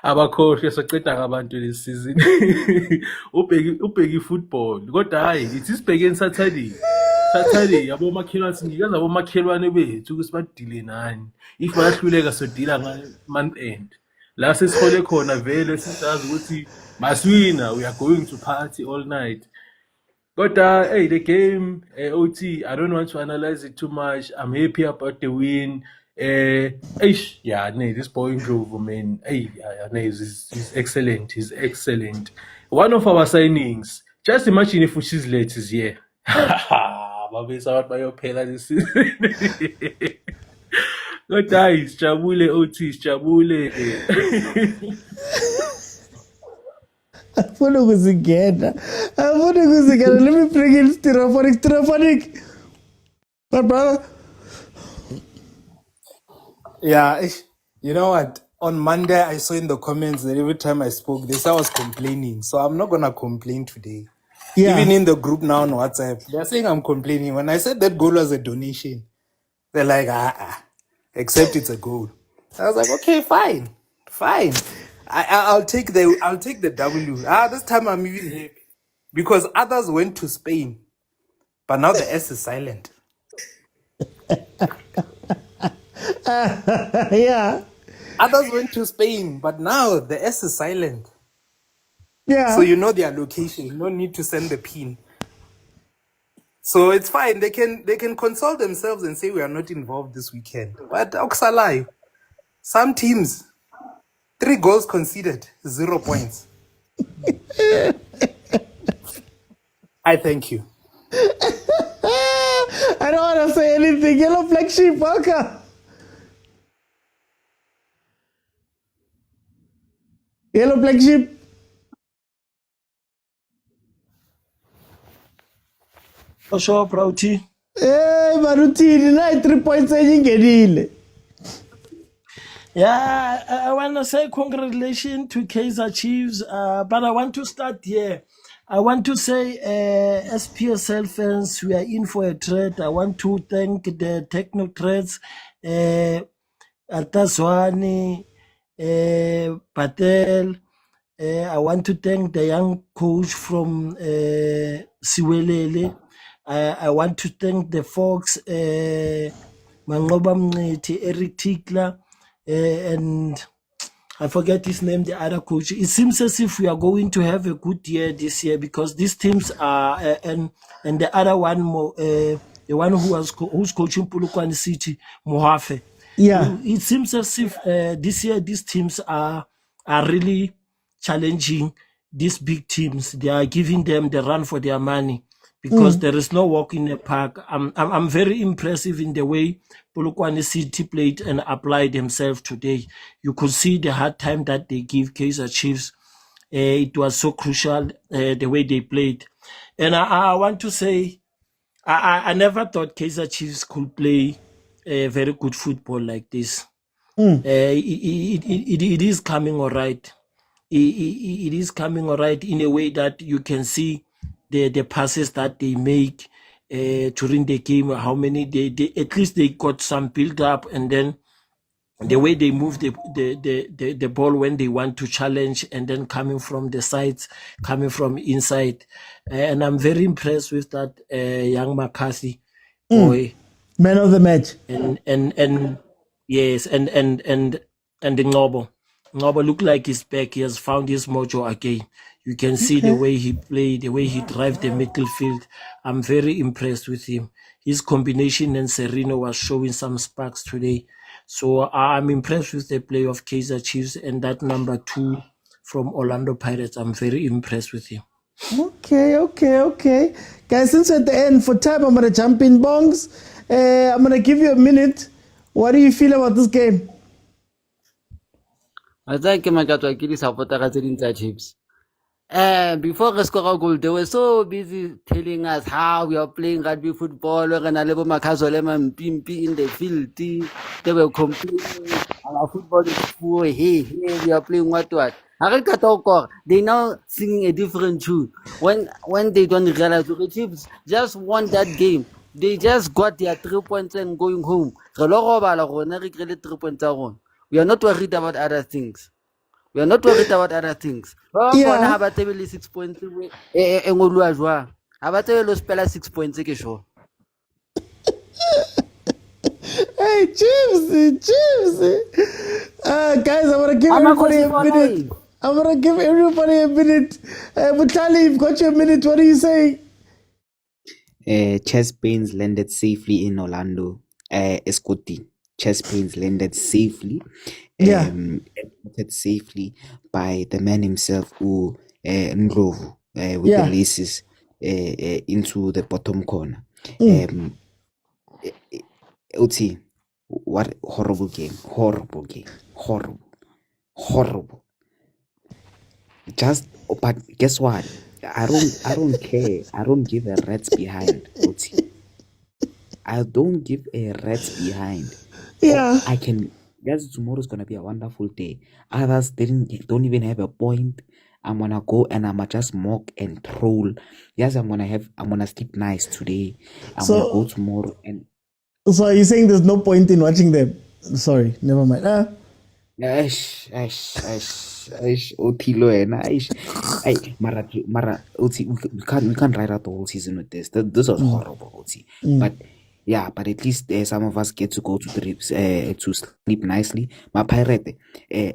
Abakhohlwe soceda ngabantu this season. Ubheki football. Kodwa hayi, ithi sibhekeni Saturday abomakhelwane sinikeza abomakhelwane bethu ukuthi badile nani. If bayahluleka sodila month end. La sesihole khona vele sisazi ukuthi maswina, we are going to party all night. But hey, the game, OT, I don't want to analyze it too much. I'm happy about the win. This boy Grove, man, he's excellent. He's excellent. One of our signings. Just imagine if she's late is here. Babi's out by your pela this season. Good guys, Chabule OT, Chabule. Afuna ukuzigenda. Let me bring in stereophonic. But brother. Yeah, you know what? On Monday, I saw in the comments that every time I spoke this, I was complaining. So I'm not going to complain today. Yeah. Even in the group now on WhatsApp, they're saying I'm complaining. When I said that goal was a donation, they're like, except it's a goal. I was like, okay, fine. I'll take the W. This time I'm even happy because others went to Spain, but now the S is silent. Yeah. Others went to Spain, but now the S is silent. Yeah. So you know their location. You don't need to send the pin. So it's fine. They can console themselves and say we are not involved this weekend. But Oxalai, some teams, 3 goals conceded, 0 points. I thank you. I don't want to say anything. Yellow flag sheep, Walker. Yellow flag sheep. For sure, Prouty. Hey, Marutini, 3 points in. Yeah, I want to say congratulations to Kaizer Chiefs, but I want to start here. I want to say, as PSL fans, we are in for a treat. I want to thank the technocrats, Ataswani, Patel. I want to thank the young coach from Siwelele. I want to thank the folks, Mangoba Mneti, Eric Tikla, and I forget his name, the other coach. It seems as if we are going to have a good year this year because these teams are, and the other one, the one who's coaching Polokwane City, Mohafe. Yeah. It seems as if this year these teams are really challenging these big teams. They are giving them the run for their money because there is no walk in the park. I'm very impressive in the way Polokwane City played and applied themselves today. You could see the hard time that they give Kaizer Chiefs. It was so crucial the way they played. And I want to say, I never thought Kaizer Chiefs could play very good football like this. It is coming all right. It is coming all right in a way that you can see the passes that they make during the game, how many they at least they got some build up, and then the way they move the ball when they want to challenge, and then coming from the sides, coming from inside. And I'm very impressed with that young McCarthy boy. Man of the match. And yes, and the Ngobo look like he's back. He has found his mojo again. You can see the way he played, the way he drives the midfield. I'm very impressed with him. His combination and Sereno was showing some sparks today. So I'm impressed with the play of Kaizer Chiefs, and that number 2 from Orlando Pirates. I'm very impressed with him. Okay. Guys, since we're at the end, for time, I'm going to jump in bongs. I'm going to give you a minute. What do you feel about this game? I think my cat will kill his supporter Chiefs. Before we score a goal, they were so busy telling us how we are playing rugby football. We're gonna level Makazolema and Pimpi in the field. They were complaining our football is poor. Hey, we are playing what? They now singing a different tune. When they don't realize the Chiefs just won that game. They just got their 3 points and going home. We are not worried about other things. We are not worried about other things. Yeah. How about 6 points? How about 6 points? Hey, Chiefs. Guys, I'm gonna give everybody a minute. Mutali, you've got your minute. What are you saying? Chest pains landed safely in Orlando. Escoti. Chest pains landed safely. Yeah. Escorted safely by the man himself, who Ndlovu, with Yeah. the laces into the bottom corner. OT, what horrible game. Horrible. But guess what? I don't care. I don't give a rat's behind, OT. I don't give a rat's behind. Yeah. I can. Guys, tomorrow's gonna be a wonderful day. Others don't even have a point. I'm gonna go and I'm gonna just mock and troll. Yes, I'm gonna sleep nice today. I'm gonna go tomorrow and. So are you saying there's no point in watching them? Sorry, never mind. Otilo and Mara, Oti, we can't write out the whole season with this. This was horrible, Oti. But yeah, but at least some of us get to go to sleep nicely. My pirate,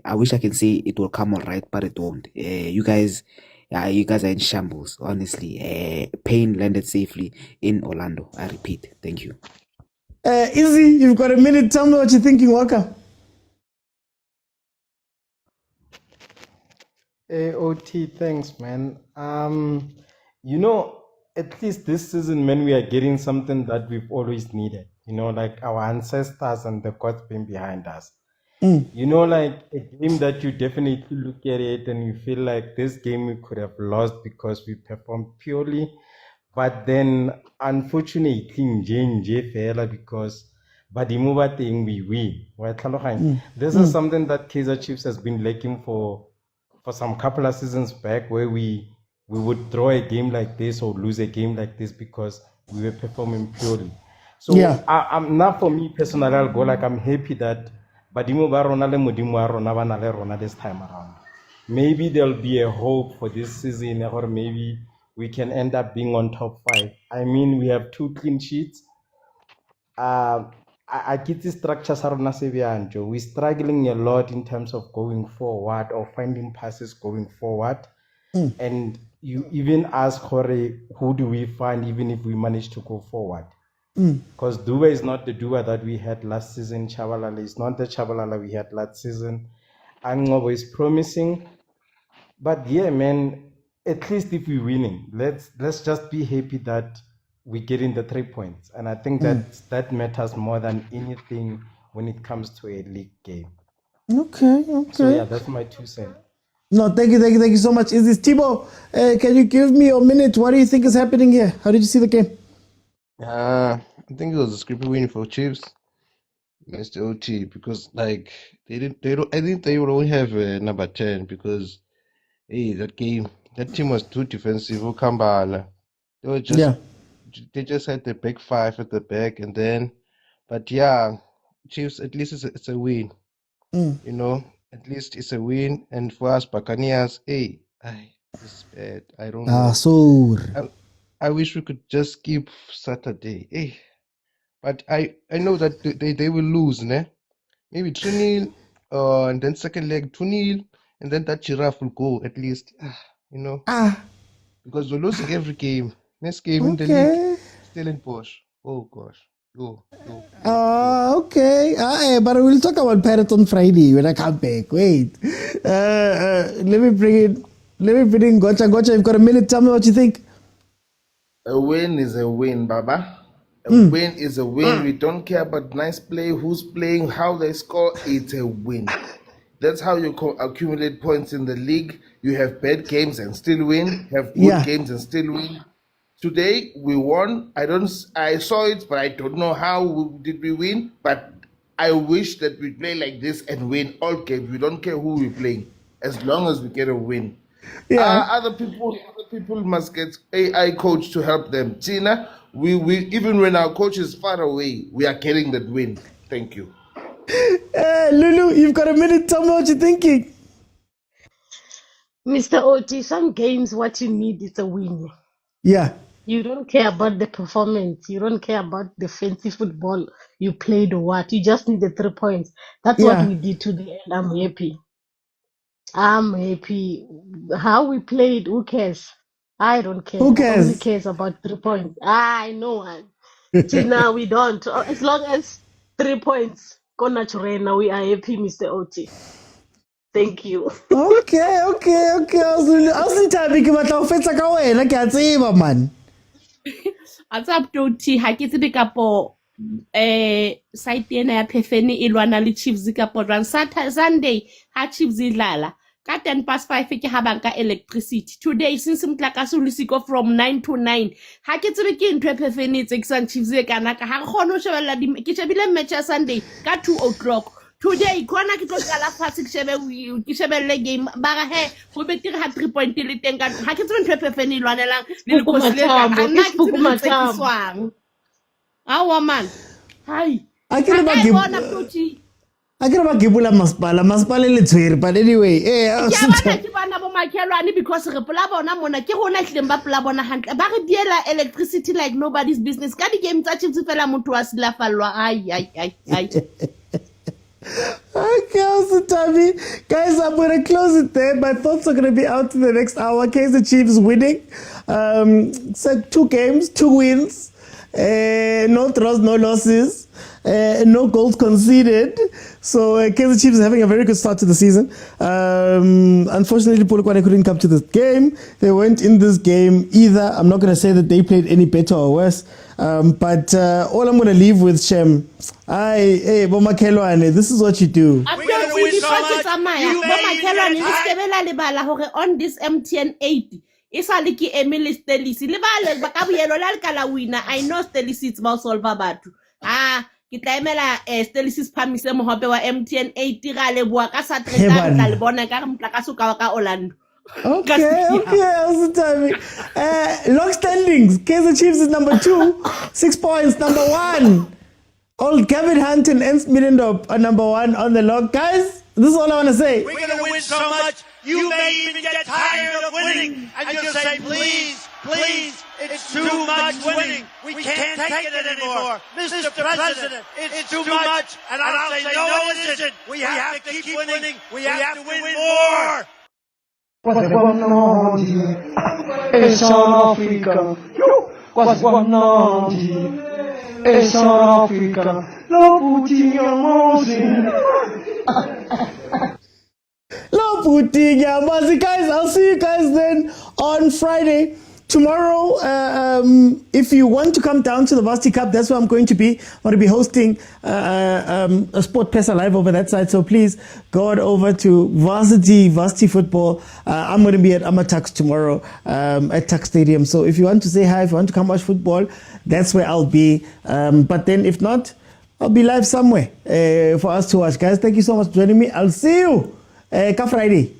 I wish I can say it will come all right, but it won't. You guys are in shambles, honestly. Pain landed safely in Orlando. I repeat, thank you. Izzy, you've got a minute. Tell me what you're thinking, Waka. OT, thanks, man. At least this season, man, we are getting something that we've always needed. Like our ancestors and the gods being behind us. Like a game that you definitely look at it and you feel like this game we could have lost because we performed purely. But then, unfortunately, because badimo ba teng we win. This is something that Kaizer Chiefs has been lacking for some couple of seasons back, where we would draw a game like this or lose a game like this because we were performing purely. So I'm not, for me personally, I'll go like, I'm happy that badimo ba rona le modimo wa rona ba na le rona this time around. Maybe there'll be a hope for this season, or maybe we can end up being on top 5. I mean, we have 2 clean sheets. I get the structure sarona sebianjo. We're struggling a lot in terms of going forward or finding passes going forward. And you even ask Jorge, who do we find even if we manage to go forward? Because Duba is not the Duba that we had last season. Chabalala is not the Chabalala we had last season. Angobo is promising. But yeah, man, at least if we're winning, let's just be happy that we're getting the 3 points. And I think that matters more than anything when it comes to a league game. Okay. So yeah, that's my 2 cents. No, thank you so much. Is this Thibaut? Can you give me a minute? What do you think is happening here? How did you see the game? I think it was a scripted win for Chiefs against the OT, because like I think they would only have number 10, because that team was too defensive. Ukambala, they were they just had the back 5 at the back, and then, but yeah, Chiefs, at least it's a win. At least it's a win. And for us Buccaneers, this is bad. I don't know. I wish we could just skip Saturday. But I know that they will lose, ne? Maybe 2-0, and then second leg 2-0, and then that giraffe will go at least, because we're losing every game. Next game in the league, Stellenbosch. Oh gosh. Okay. But we'll talk about Pirates on Friday when I come back. Wait. Let me bring in Gocha. Gocha, you've got a minute. Tell me what you think. A win is a win, Baba. A win is a win. We don't care about nice play, who's playing, how they score. It's a win. That's how you accumulate points in the league. You have bad games and still win. Have good games and still win. Today we won. I saw it, but I don't know how did we win. But I wish that we play like this and win all games. We don't care who we're playing, as long as we get a win. Other people must get AI coach to help them. Tina, we even when our coach is far away, we are getting that win. Thank you. Lulu, you've got a minute. Tell me what you're thinking. Mr. OT, some games what you need is a win. Yeah. You don't care about the performance. You don't care about the fancy football you played or what. You just need the 3 points. That's what we did to the end. I'm happy. I'm happy. How we played, who cares? I don't care. Who cares? Only cares about 3 points. I know. See, now we don't. As long as 3 points, go natural. We are happy, Mr. OT. Thank you. Okay. Man. What's up, Doti? Ha ke tsebe kapo site ena ya Phefeni e lwana le Chiefs kapo jwang. Sunday ha Chiefs e dlala ka 5:10 ke ha banka electricity. Today since motlakase o le siko from 9 to 9. Ha ke tsebe ke ntwe Phefeni tse ke san Chiefs e kana ka ha re kgone ho shebella ke shebile match ya Sunday ka 2 o'clock. Today khona ke tlo qala fatshe ke shebelle game ba ga he go betere ha 3 point le teng ka ha ke tsebe ntwe Phefeni lwanelang le lekosile ka nna ke tsebang awa man hi I can ba gibula masipala le tshwere, but anyway ke bana bo makhelwane because re pula bona mona ke rona hleng ba pula bona hantle ba re diela electricity like nobody's business ka di game tsa Chiefs fela motho wa silafallwa ai Okay, also Tommy. Guys, I'm going to close it there. My thoughts are going to be out in the next hour. Kaizer Chiefs winning. So 2 games, 2 wins. No draws, no losses. No goals conceded. So Kaizer Chiefs is having a very good start to the season. Unfortunately, POLOKWANE couldn't come to this game. They weren't in this game either. I'm not going to say that they played any better or worse. But all I'm going to leave with Shem. Hey, Bomakhelwane, this is what you do. We're going to win so much. On this MTN 80. Isa liki Emily Stellis. Libale bakabuelo lalkala winner. I know Stellis it's about solver batu. Ke tlaemela Stellis phamise mohope wa MTN 80 ga le bua ka Saturday tla le bona ka motlakase ka Orlando. Okay, also time. Log standings. Kaizer Chiefs is number 2, 6 points. Number 1. Old Gavin Hunt and Ernst Middendorp are number 1 on the log. Guys, this is all I want to say. We're going to win so much, you may even get tired of winning. And you'll say, please, it's too much winning. We can't take it anymore. Mr. President, it's too much. And I'll say, no, it isn't. We have to keep winning. We have to win more. What's going on here? It's South Africa. What's going on here? It's South Africa. No putting your mouth in. Guys, I'll see you guys then on Friday. Tomorrow, if you want to come down to the Varsity Cup, that's where I'm going to be. I'm going to be hosting a Sport Pesa Live over that side. So please go on over to Varsity Football. I'm going to be at Amatax tomorrow at Tax Stadium. So if you want to say hi, if you want to come watch football, that's where I'll be. But then if not, I'll be live somewhere for us to watch. Guys, thank you so much for joining me. I'll see you. Friday.